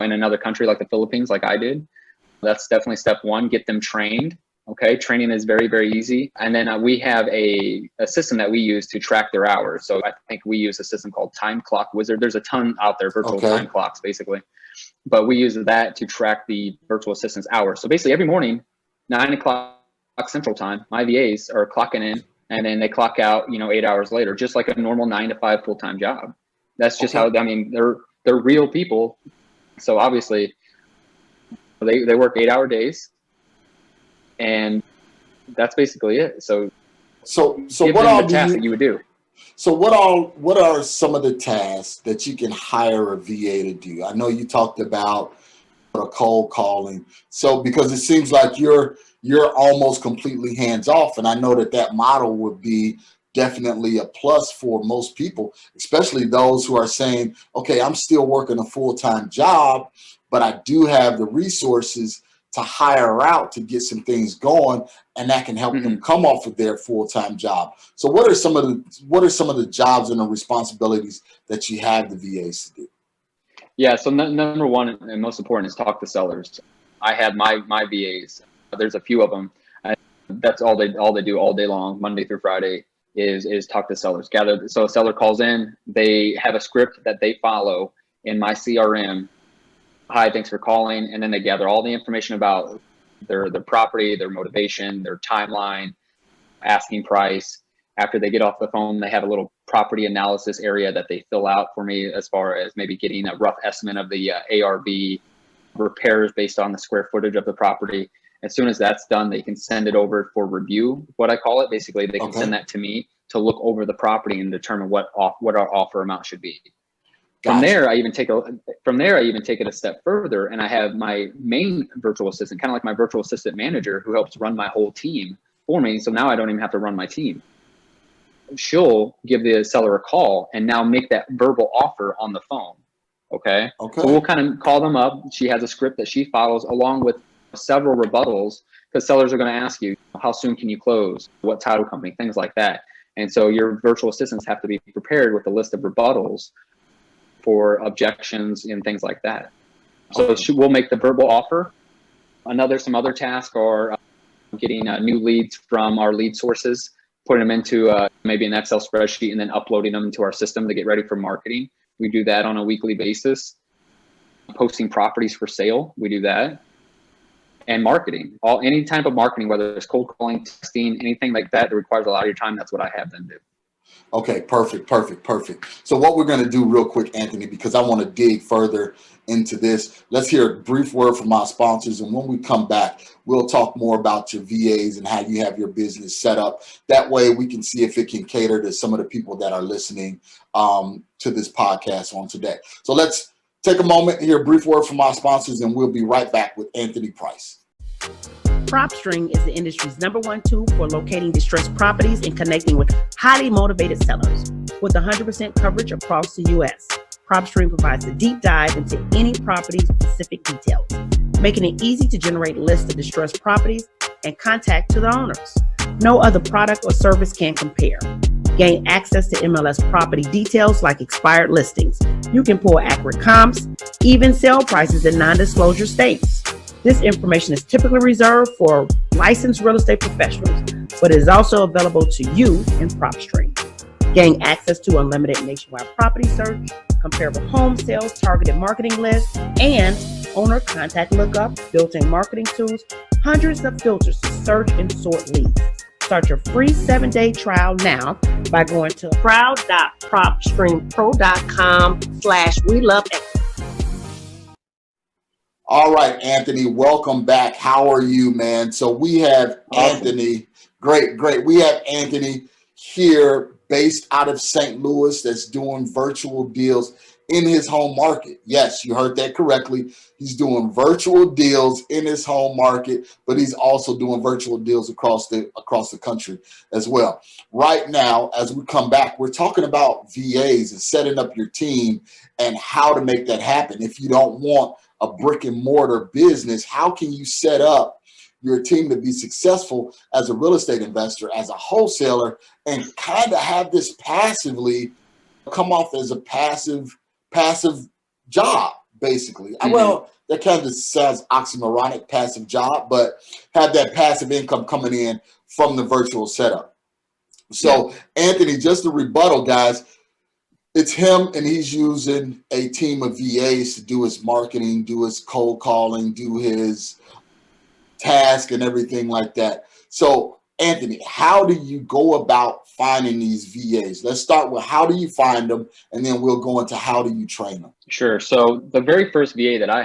in another country like the Philippines, like I did, that's definitely step one. Get them trained. Okay, training is very, very easy. And then we have a system that we use to track their hours. So I think we use a system called Time Clock Wizard. There's a ton out there, virtual time clocks, basically. But we use that to track the virtual assistant's hours. So basically every morning, 9 o'clock Central Time, my VAs are clocking in and then they clock out, 8 hours later, just like a normal 9 to 5 full-time job. That's just how, they're real people. So obviously they work 8-hour days. And that's basically it. So what all that you would do? So what are some of the tasks that you can hire a VA to do? I know you talked about cold calling. So because it seems like you're almost completely hands off, and I know that model would be definitely a plus for most people, especially those who are saying, okay, I'm still working a full-time job, but I do have the resources to hire her out to get some things going, and that can help them come off of their full-time job. So what are some of the jobs and the responsibilities that you have the VAs to do? Yeah, so number one and most important is talk to sellers. I have my VAs. There's a few of them. That's all they do all day long, Monday through Friday, is talk to sellers. So a seller calls in, they have a script that they follow in my CRM. Hi, thanks for calling. And then they gather all the information about their property, their motivation, their timeline, asking price. After they get off the phone, they have a little property analysis area that they fill out for me as far as maybe getting a rough estimate of the ARV, repairs based on the square footage of the property. As soon as that's done, they can send it over for review, what I call it. Basically, they can send that to me to look over the property and determine what our offer amount should be. From there, I even take it a step further, and I have my main virtual assistant, kind of like my virtual assistant manager, who helps run my whole team for me. So now I don't even have to run my team. She'll give the seller a call and now make that verbal offer on the phone. Okay. So we'll kind of call them up. She has a script that she follows along with several rebuttals, because sellers are going to ask you, how soon can you close? What title company? Things like that. And so your virtual assistants have to be prepared with a list of rebuttals for objections and things like that. So we'll make the verbal offer. Some other tasks are getting new leads from our lead sources, putting them into maybe an Excel spreadsheet, and then uploading them into our system to get ready for marketing. We do that on a weekly basis. Posting properties for sale, we do that. And marketing, any type of marketing, whether it's cold calling, texting, anything like that requires a lot of your time, that's what I have them do. Okay, perfect. So what we're going to do real quick, Anthony, because I want to dig further into this, let's hear a brief word from our sponsors. And when we come back, we'll talk more about your VAs and how you have your business set up. That way we can see if it can cater to some of the people that are listening to this podcast on today. So let's take a moment and hear a brief word from our sponsors, and we'll be right back with Anthony Price. PropStream is the industry's #1 tool for locating distressed properties and connecting with highly motivated sellers. With 100% coverage across the U.S., PropStream provides a deep dive into any property's specific details, making it easy to generate lists of distressed properties and contact to the owners. No other product or service can compare. Gain access to MLS property details like expired listings. You can pull accurate comps, even sale prices in non-disclosure states. This information is typically reserved for licensed real estate professionals, but is also available to you in PropStream. Gain access to unlimited nationwide property search, comparable home sales, targeted marketing lists, and owner contact lookup, built-in marketing tools, hundreds of filters to search and sort leads. Start your free 7-day trial now by going to proud.propstreampro.com/WeLoveEquity. All right, Anthony, welcome back. How are you, man? So we have Anthony. Great. We have Anthony here based out of St. Louis that's doing virtual deals in his home market. Yes, you heard that correctly. He's doing virtual deals in his home market, but he's also doing virtual deals across the country as well. Right now, as we come back, we're talking about VAs and setting up your team and how to make that happen. If you don't want a brick and mortar business, how can you set up your team to be successful as a real estate investor, as a wholesaler, and kind of have this passively come off as a passive job, basically? Well, that kind of sounds oxymoronic, passive job, but have that passive income coming in from the virtual setup. So Anthony, just a rebuttal, guys, it's him, and he's using a team of VAs to do his marketing, do his cold calling, do his task and everything like that. So Anthony, how do you go about finding these VAs? Let's start with how do you find them, and then we'll go into how do you train them. Sure. So the very first VA that I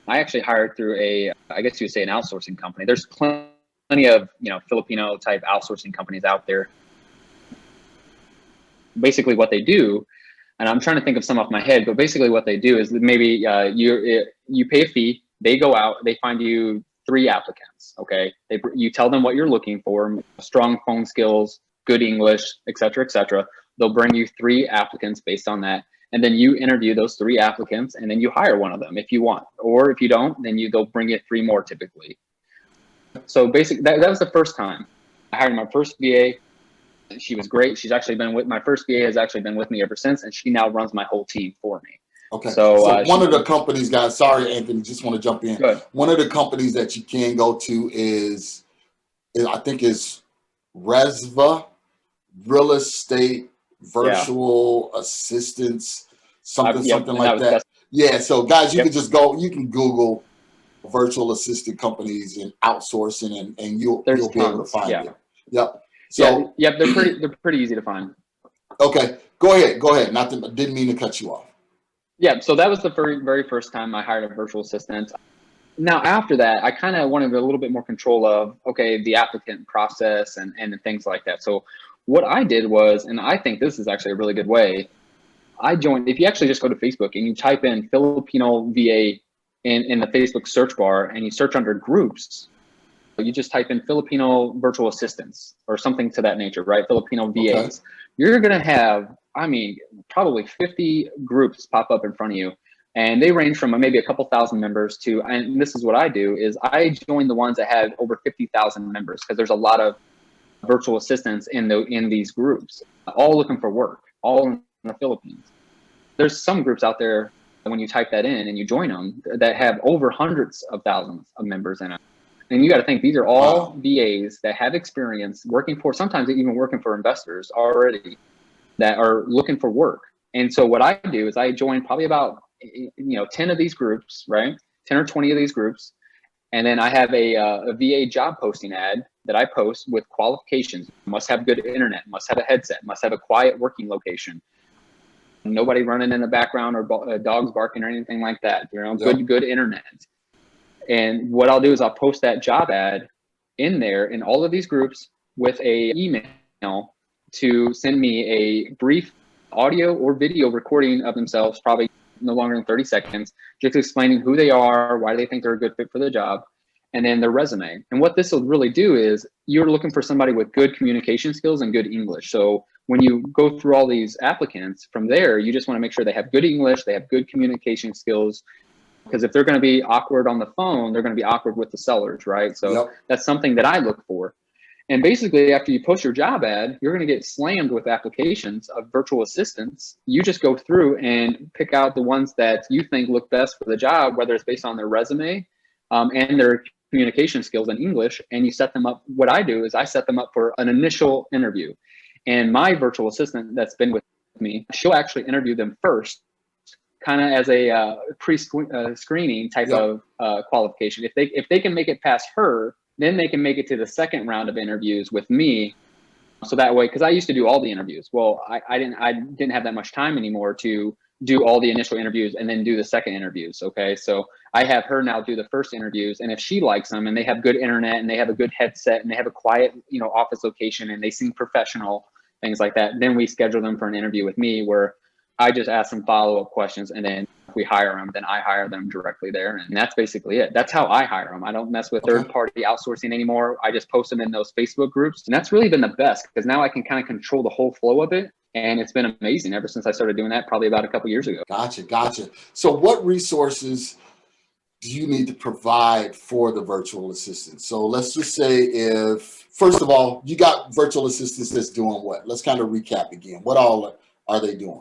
actually hired through I guess you would say an outsourcing company. There's plenty of, Filipino type outsourcing companies out there. Basically what they do, and I'm trying to think of some off my head, but basically what they do is maybe you pay a fee, they go out, they find you 3 applicants. Okay. You tell them what you're looking for, strong phone skills, good English, et cetera, et cetera. They'll bring you 3 applicants based on that. And then you interview those 3 applicants, and then you hire one of them if you want. Or if you don't, then they'll bring in 3 more typically. So basically, that was the first time I hired my first VA. She was great. She's actually been with my first VA has actually been with me ever since, and she now runs my whole team for me. Okay. So one of the companies, guys, sorry, Anthony, just want to jump in. One of the companies that you can go to is I think is Resva, Real Estate Virtual Assistance, something like that. Yeah. So guys, you can just go, you can Google virtual assistant companies and outsourcing, and you'll be able to find it. Yep. So they're pretty easy to find. Okay, go ahead. Didn't mean to cut you off. Yeah, so that was the very first time I hired a virtual assistant. Now after that, I kind of wanted a little bit more control of the applicant process and things like that. So what I did was, and I think this is actually a really good way, I joined. If you actually just go to Facebook and you type in Filipino VA in the Facebook search bar and you search under groups, you just type in Filipino virtual assistants or something to that nature, right? Filipino VAs. Okay. You're going to have, probably 50 groups pop up in front of you. And they range from maybe a couple thousand members to, and this is what I do, is I join the ones that have over 50,000 members, because there's a lot of virtual assistants in these groups, all looking for work, all in the Philippines. There's some groups out there, when you type that in and you join them, that have over hundreds of thousands of members in it. And you got to think, these are all VAs that have experience working for, sometimes even working for investors already, that are looking for work. And so what I do is I join probably about 10 of these groups, right? 10 or 20 of these groups. And then I have a VA job posting ad that I post with qualifications. Must have good internet, must have a headset, must have a quiet working location. Nobody running in the background or dogs barking or anything like that. Good internet. And what I'll do is I'll post that job ad in there in all of these groups with a email to send me a brief audio or video recording of themselves, probably no longer than 30 seconds, just explaining who they are, why they think they're a good fit for the job, and then their resume. And what this will really do is you're looking for somebody with good communication skills and good English. So when you go through all these applicants from there, you just want to make sure they have good English, they have good communication skills, because if they're going to be awkward on the phone, they're going to be awkward with the sellers, right? So that's something that I look for. And basically, after you post your job ad, you're going to get slammed with applications of virtual assistants. You just go through and pick out the ones that you think look best for the job, whether it's based on their resume and their communication skills in English, and you set them up. What I do is I set them up for an initial interview. And my virtual assistant that's been with me, she'll actually interview them first, kind of as a pre-screening type of qualification. If they can make it past her, then they can make it to the second round of interviews with me. So that way, because I used to do all the interviews. Well, I didn't have that much time anymore to do all the initial interviews and then do the second interviews. Okay, so I have her now do the first interviews, and if she likes them and they have good internet and they have a good headset and they have a quiet, office location and they seem professional, things like that, then we schedule them for an interview with me, where I just ask some follow-up questions, and then if we hire them, then I hire them directly there. And that's basically it. That's how I hire them. I don't mess with third-party outsourcing anymore. I just post them in those Facebook groups. And that's really been the best, because now I can kind of control the whole flow of it. And it's been amazing ever since I started doing that, probably about a couple years ago. Gotcha. So what resources do you need to provide for the virtual assistant? So let's just say first of all, you got virtual assistants that's doing what? Let's kind of recap again. What all are they doing?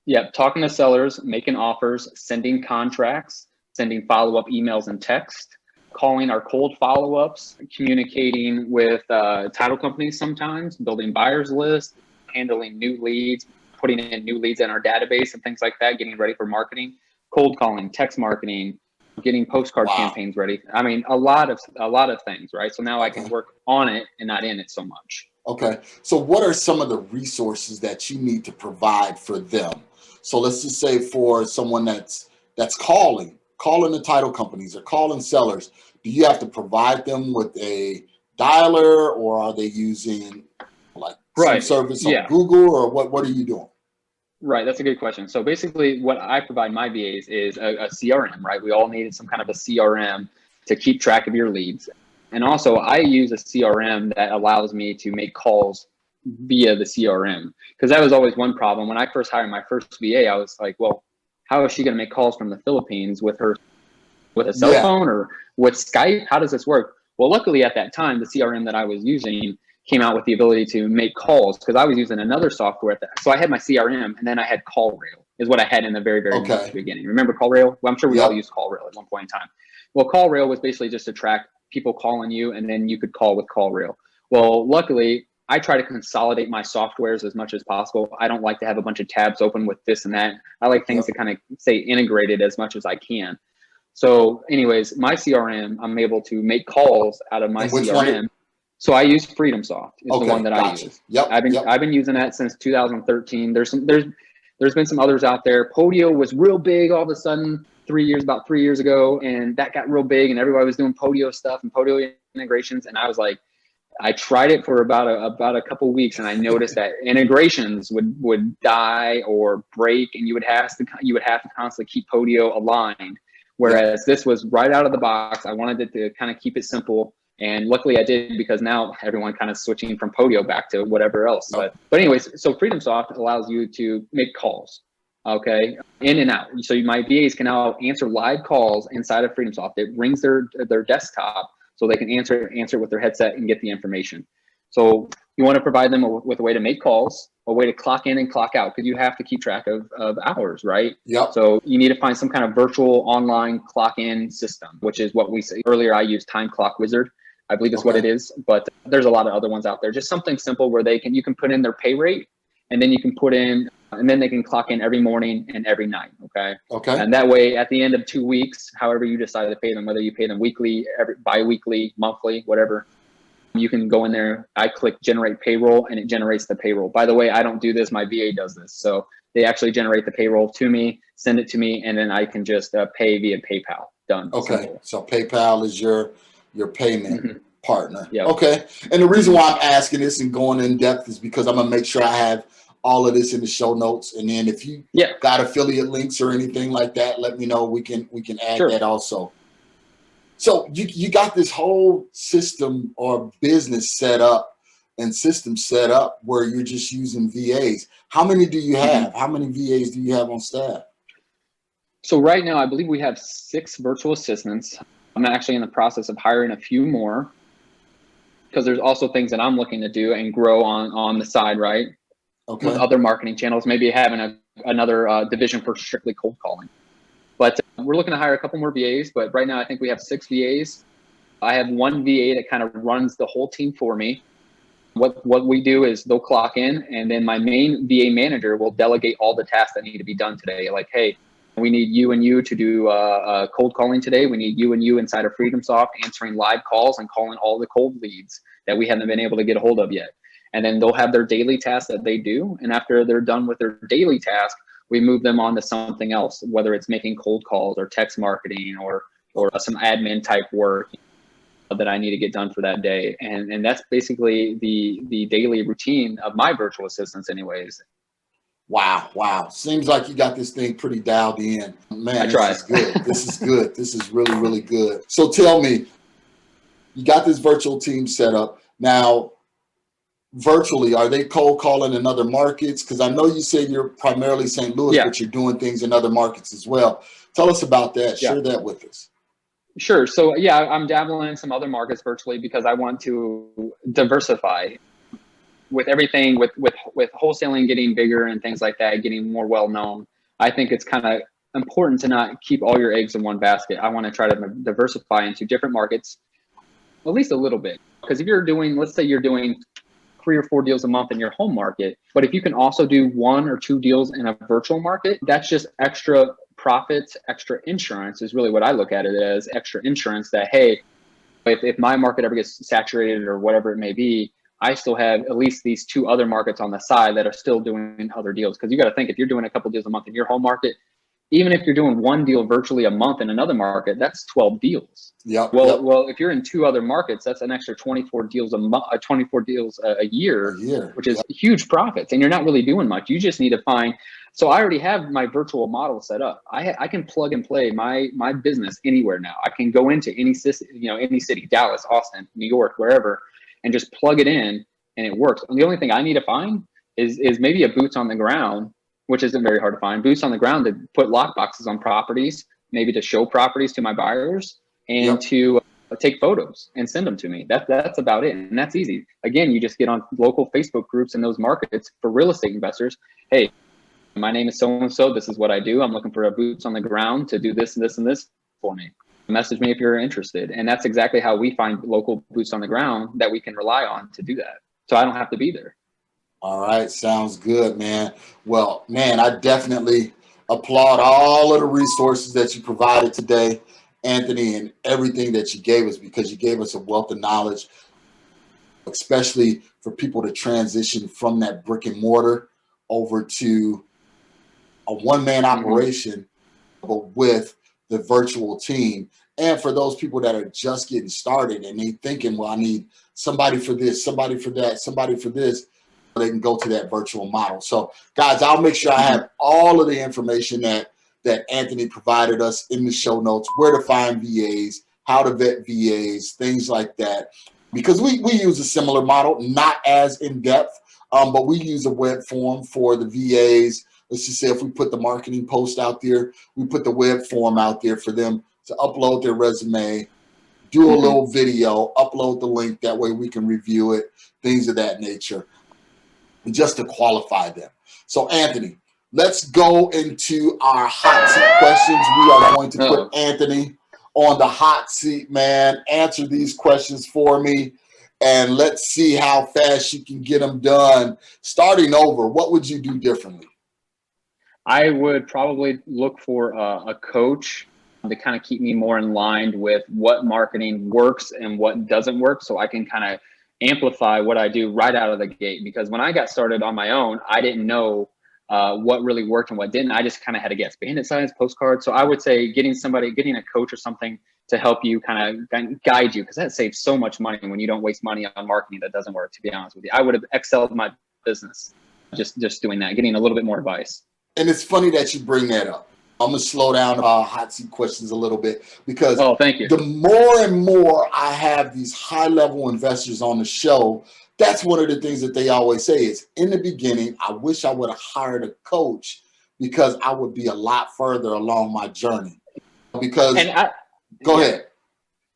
Yeah. Talking to sellers, making offers, sending contracts, sending follow-up emails and text, calling our cold follow-ups, communicating with title companies sometimes, building buyers lists, handling new leads, putting in new leads in our database and things like that, getting ready for marketing, cold calling, text marketing, getting postcard campaigns ready. I mean, a lot of things, right? So now I can work on it and not in it so much. Okay. So what are some of the resources that you need to provide for them? So let's just say for someone that's calling the title companies or calling sellers, do you have to provide them with a dialer, or are they using some service on Google, or what are you doing? Right. That's a good question. So basically what I provide my VAs is a CRM, right? We all needed some kind of a CRM to keep track of your leads. And also I use a CRM that allows me to make calls via the CRM, because that was always one problem. When I first hired my first VA, I was like, well, how is she going to make calls from the Philippines with a cell phone or with Skype? How does this work? Well, luckily at that time, the CRM that I was using came out with the ability to make calls, because I was using another software at that. So I had my CRM, and then I had CallRail is what I had in the very, very beginning. Remember CallRail? Well, I'm sure we all used CallRail at one point in time. Well, CallRail was basically just to track people calling you, and then you could call with CallRail. Well, luckily, I try to consolidate my softwares as much as possible. I don't like to have a bunch of tabs open with this and that. I like things to kind of stay integrated as much as I can. So anyways, my CRM, I'm able to make calls out of my CRM. So I use FreedomSoft. It's the one that I use. I've been using that since 2013. There's been some others out there. Podio was real big all of a sudden about 3 years ago, and that got real big, and everybody was doing Podio stuff and Podio integrations. And I was like, I tried it for about a couple of weeks, and I noticed that integrations would die or break, and you would have to constantly keep Podio aligned. Whereas this was right out of the box. I wanted it to kind of keep it simple. And luckily I did, because now everyone kind of switching from Podio back to whatever else. But anyways, so FreedomSoft allows you to make calls, okay, in and out. So my VAs can now answer live calls inside of FreedomSoft. It rings their desktop, so they can answer with their headset and get the information. So you want to provide them with a way to make calls, a way to clock in and clock out, because you have to keep track of hours, right? Yep. So you need to find some kind of virtual online clock in system, which is what we say earlier. I use Time Clock Wizard, I believe is what it is, but there's a lot of other ones out there. Just something simple where you can put in their pay rate, and then you can put in, and then they can clock in every morning and every night. Okay. And that way, at the end of 2 weeks, however you decide to pay them, whether you pay them weekly, bi-weekly, monthly, whatever, you can go in there. I click generate payroll, and it generates the payroll. By the way, I don't do this. My VA does this. So they actually generate the payroll to me, send it to me, and then I can just pay via PayPal. Done. Okay. Simple. So PayPal is your payment partner. Yep. Okay. And the reason why I'm asking this and going in depth is because I'm going to make sure I have all of this in the show notes. And then if you got affiliate links or anything like that, let me know. We can add that also. So you got this whole system or business set up and system set up where you're just using VAs. How many do you have? How many VAs do you have on staff? So right now, I believe we have 6 virtual assistants. I'm actually in the process of hiring a few more, because there's also things that I'm looking to do and grow on the side, right? Okay. With other marketing channels, maybe having another division for strictly cold calling. But we're looking to hire a couple more VAs, but right now I think we have 6 VAs. I have one VA that kind of runs the whole team for me. What we do is they'll clock in, and then my main VA manager will delegate all the tasks that need to be done today. Like, hey, we need you and you to do cold calling today. We need you and you inside of FreedomSoft answering live calls and calling all the cold leads that we haven't been able to get a hold of yet. And then they'll have their daily tasks that they do. And after they're done with their daily task, we move them on to something else, whether it's making cold calls or text marketing or some admin type work that I need to get done for that day. And that's basically the daily routine of my virtual assistants anyways. Wow. Seems like you got this thing pretty dialed in. Man, this is good. This is good. This is really, really good. So tell me, you got this virtual team set up. Now, virtually, are they cold calling in other markets? Because I know you said you're primarily St. Louis, but you're doing things in other markets as well. Tell us about that. Share that with us. Sure. So I'm dabbling in some other markets virtually because I want to diversify. With everything, with wholesaling getting bigger and things like that, getting more well known, I think it's kind of important to not keep all your eggs in one basket. I want to try to diversify into different markets, at least a little bit. Because if you're doing, let's say you're doing 3 or 4 deals a month in your home market, but if you can also do 1 or 2 deals in a virtual market, that's just extra profits, extra insurance is really what I look at it as, extra insurance that, hey, if my market ever gets saturated or whatever it may be, I still have at least these 2 other markets on the side that are still doing other deals. Because you got to think, if you're doing a couple deals a month in your home market, even if you're doing 1 deal virtually a month in another market, that's 12 deals. Well, if you're in 2 other markets, that's an extra 24 deals a month, 24 deals a year, which is huge profits. And you're not really doing much. You just need to find. So I already have my virtual model set up. I can plug and play my business anywhere now. I can go into any city, Dallas, Austin, New York, wherever, and just plug it in and it works. And the only thing I need to find is maybe a boots on the ground, which isn't very hard to find, boots on the ground to put lock boxes on properties, maybe to show properties to my buyers, and to take photos and send them to me. That's about it. And that's easy. Again, you just get on local Facebook groups in those markets for real estate investors. Hey, my name is so-and-so. This is what I do. I'm looking for a boots on the ground to do this and this and this for me. Message me if you're interested. And that's exactly how we find local boots on the ground that we can rely on to do that. So I don't have to be there. All right. Sounds good, man. Well, man, I definitely applaud all of the resources that you provided today, Anthony, and everything that you gave us, because you gave us a wealth of knowledge, especially for people to transition from that brick and mortar over to a one-man operation, but with the virtual team. And for those people that are just getting started and they thinking, well, I need somebody for this, somebody for that, somebody for this, they can go to that virtual model. So guys, I'll make sure I have all of the information that Anthony provided us in the show notes, where to find VAs, how to vet VAs, things like that. Because we use a similar model, not as in depth, but we use a web form for the VAs. Let's just say if we put the marketing post out there, we put the web form out there for them to upload their resume, do a little video, upload the link. That way we can review it, things of that nature, just to qualify them. So Anthony, let's go into our hot seat questions. We are going to put Anthony on the hot seat, man. Answer these questions for me, and let's see how fast you can get them done. Starting over, what would you do differently? I would probably look for a coach to kind of keep me more in line with what marketing works and what doesn't work, so I can kind of amplify what I do right out of the gate. Because when I got started on my own, I didn't know what really worked and what didn't. I just kind of had to guess. Bandit signs, postcards. So I would say getting a coach or something to help you kind of guide you, because that saves so much money when you don't waste money on marketing that doesn't work, to be honest with you. I would have excelled my business just doing that, getting a little bit more advice. And it's funny that you bring that up. I'm going to slow down hot seat questions a little bit, because thank you. The more and more I have these high-level investors on the show, that's one of the things that they always say is, in the beginning, I wish I would have hired a coach, because I would be a lot further along my journey. Because, go ahead.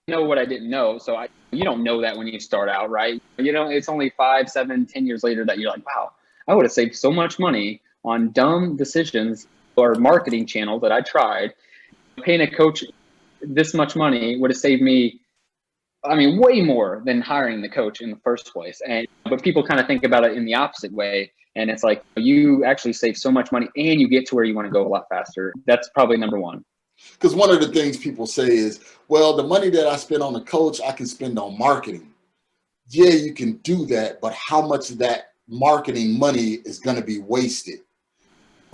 You know what I didn't know. So you don't know that when you start out, right? You know, it's only 5, 7, 10 years later that you're like, wow, I would have saved so much money on dumb decisions or marketing channels that I tried. Paying a coach this much money would have saved me, I mean, way more than hiring the coach in the first place. But people kind of think about it in the opposite way. And it's like, you actually save so much money and you get to where you want to go a lot faster. That's probably number one. Because one of the things people say is, well, the money that I spend on the coach, I can spend on marketing. Yeah, you can do that, but how much of that marketing money is going to be wasted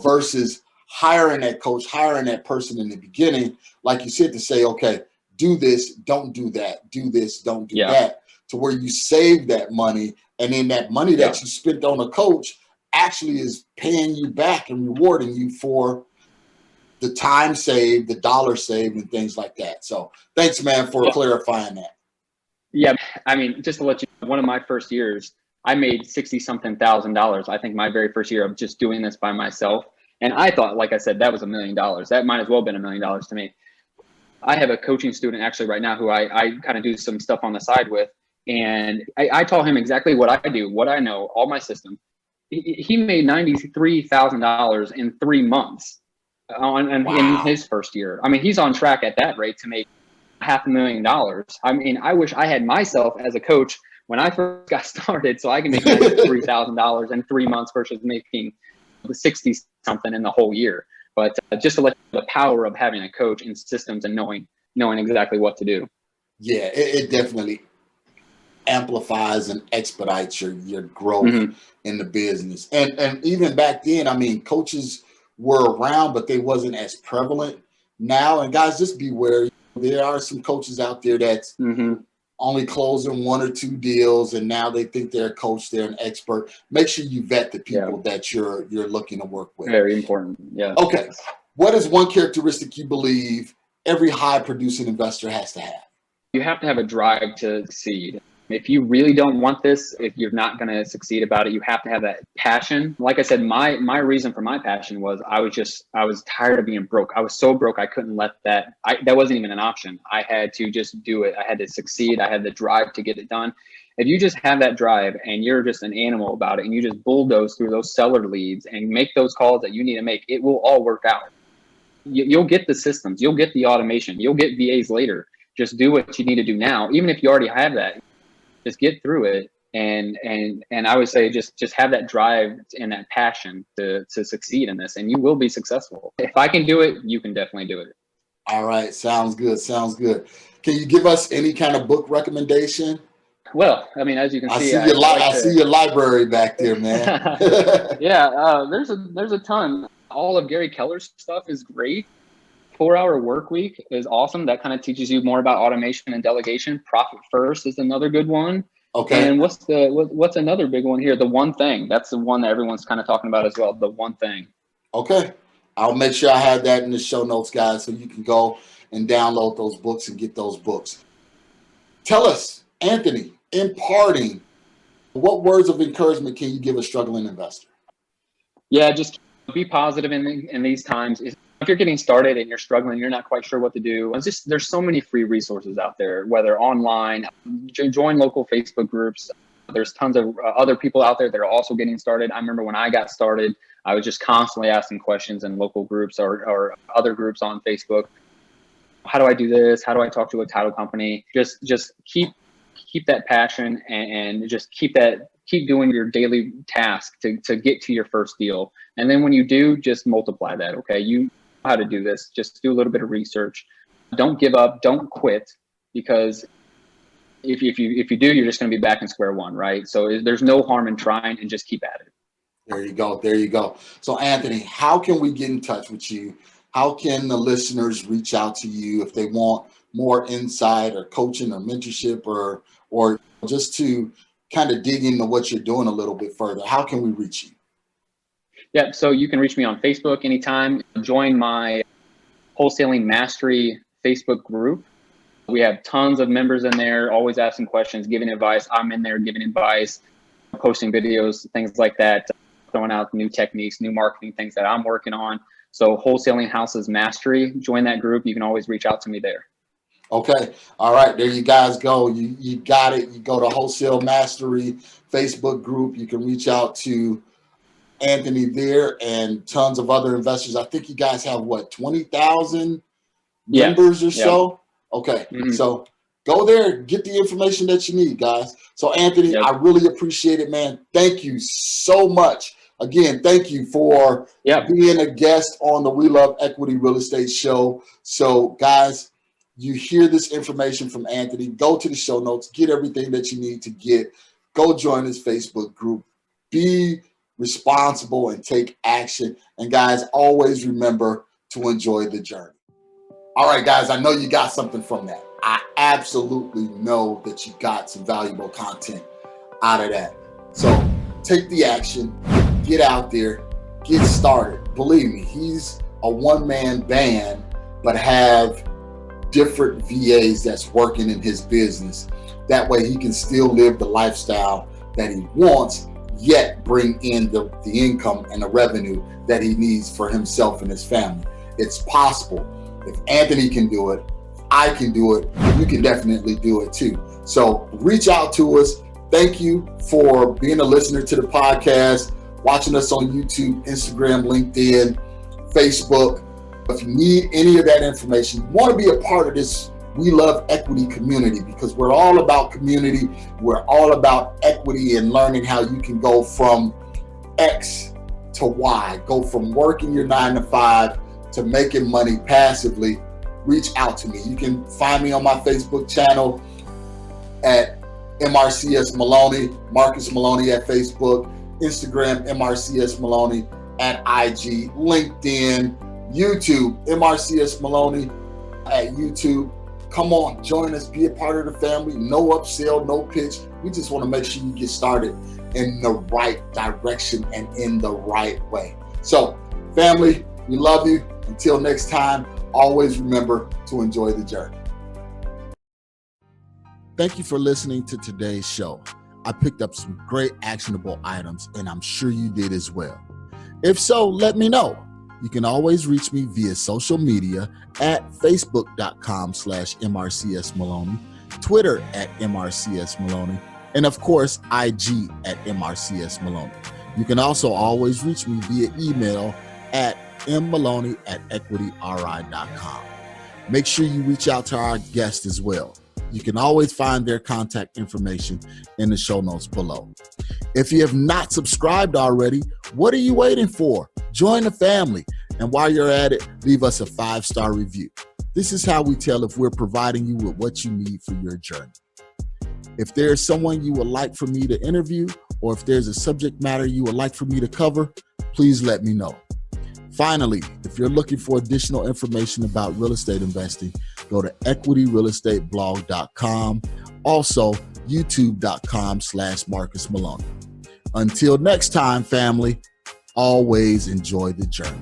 versus hiring that coach, hiring that person in the beginning, like you said, to say, okay, do this, don't do that, do this, don't do that, to where you save that money. And then that money that you spent on a coach actually is paying you back and rewarding you for the time saved, the dollar saved, and things like that. So thanks, man, for clarifying that. Yeah. I mean, just to let you know, one of my first years, I made $60-something thousand. I think my very first year of just doing this by myself. And I thought, like I said, that was $1 million. That might as well have been $1 million to me. I have a coaching student actually right now who I kind of do some stuff on the side with. And I taught him exactly what I do, what I know, all my system. He made $93,000 in 3 months in his first year. I mean, he's on track at that rate to make $500,000. I mean, I wish I had myself as a coach when I first got started, so I can make $93,000 in 3 months versus making 60 something in the whole year. But just to let you know the power of having a coach and systems and knowing exactly what to do. Yeah, it definitely amplifies and expedites your growth in the business. And even back then, I mean, coaches were around, but they wasn't as prevalent now. And guys, just beware. There are some coaches out there that's only closing 1 or 2 deals, and now they think they're a coach, they're an expert. Make sure you vet the people that you're looking to work with. Very important. Yeah. Okay. What is one characteristic you believe every high producing investor has to have? You have to have a drive to succeed. If you really don't want this, if you're not going to succeed about it, you have to have that passion. Like I said, my reason for my passion was I was tired of being broke. I was so broke. I couldn't let that wasn't even an option. I had to just do it. I had to succeed. I had the drive to get it done. If you just have that drive and you're just an animal about it and you just bulldoze through those seller leads and make those calls that you need to make, it will all work out. You'll get the systems. You'll get the automation. You'll get VAs later. Just do what you need to do now. Even if you already have that, just get through it. And I would say just have that drive and that passion to succeed in this, and you will be successful. If I can do it, you can definitely do it. All right. Sounds good. Sounds good. Can you give us any kind of book recommendation? Well, I mean, as you can see, I see your library back there, man. Yeah, there's a ton. All of Gary Keller's stuff is great. 4-Hour Work Week is awesome. That kind of teaches you more about automation and delegation. Profit First is another good one. Okay. And what's another big one here? The One Thing. That's the one that everyone's kind of talking about as well. The One Thing. Okay. I'll make sure I have that in the show notes, guys, so you can go and download those books and get those books. Tell us, Anthony, in parting, what words of encouragement can you give a struggling investor? Yeah, just be positive in these times. If you're getting started and you're struggling, you're not quite sure what to do, there's so many free resources out there, whether online, join local Facebook groups. There's tons of other people out there that are also getting started. I remember when I got started, I was just constantly asking questions in local groups or other groups on Facebook. How do I do this? How do I talk to a title company? Just keep that passion and just keep doing your daily task to get to your first deal. And then when you do, just multiply that. Okay. You know how to do this. Just do a little bit of research. Don't give up. Don't quit, because if you do, you're just going to be back in square one. Right. So there's no harm in trying, and just keep at it. There you go. There you go. So Anthony, how can we get in touch with you? How can the listeners reach out to you if they want more insight or coaching or mentorship or just to kind of dig into what you're doing a little bit further? How can we reach you? Yeah, so you can reach me on Facebook anytime. Join my Wholesaling Mastery Facebook group. We have tons of members in there, always asking questions, giving advice. I'm in there giving advice, posting videos, things like that, throwing out new techniques, new marketing things that I'm working on. So Wholesaling Houses Mastery, join that group. You can always reach out to me there. Okay. All right. There you guys go. You got it. You go to Wholesale Mastery Facebook group. You can reach out to Anthony there and tons of other investors. I think you guys have 20,000 members or so. Okay. Mm-hmm. So go there, get the information that you need, guys. So Anthony, I really appreciate it, man. Thank you so much. Again, thank you for being a guest on the We Love Equity Real Estate show. So guys, you hear this information from Anthony, go to the show notes, get everything that you need to get, go join his Facebook group, be responsible and take action. And guys, always remember to enjoy the journey. All right, guys, I know you got something from that. I absolutely know that you got some valuable content out of that. So take the action, get out there, get started. Believe me, he's a one-man band, but have different VAs that's working in his business. That way he can still live the lifestyle that he wants, yet bring in the income and the revenue that he needs for himself and his family. It's possible. If Anthony can do it, I can do it, you can definitely do it too. So reach out to us. Thank you for being a listener to the podcast, watching us on YouTube, Instagram, LinkedIn, Facebook. If you need any of that information, you want to be a part of this We Love Equity community, because we're all about community. We're all about equity and learning how you can go from X to Y, go from working your 9 to 5 to making money passively. Reach out to me. You can find me on my Facebook channel at MRCS Maloney, Marcus Maloney at Facebook, Instagram, MRCS Maloney at IG, LinkedIn, YouTube, MRCS Maloney at YouTube. Come on, join us, be a part of the family. No upsell, no pitch. We just want to make sure you get started in the right direction and in the right way. So, family, we love you. Until next time, always remember to enjoy the journey. Thank you for listening to today's show. I picked up some great actionable items, and I'm sure you did as well. If so, let me know. You can always reach me via social media at facebook.com/MRCSMaloney, Twitter at MRCSMaloney, and of course, IG at MRCSMaloney. You can also always reach me via email at mmaloney@equityri.com. Make sure you reach out to our guests as well. You can always find their contact information in the show notes below. If you have not subscribed already, what are you waiting for? Join the family. And while you're at it, leave us a 5-star review. This is how we tell if we're providing you with what you need for your journey. If there's someone you would like for me to interview, or if there's a subject matter you would like for me to cover, please let me know. Finally, if you're looking for additional information about real estate investing, go to equityrealestateblog.com. Also, youtube.com/Marcus Maloney. Until next time, family, always enjoy the journey.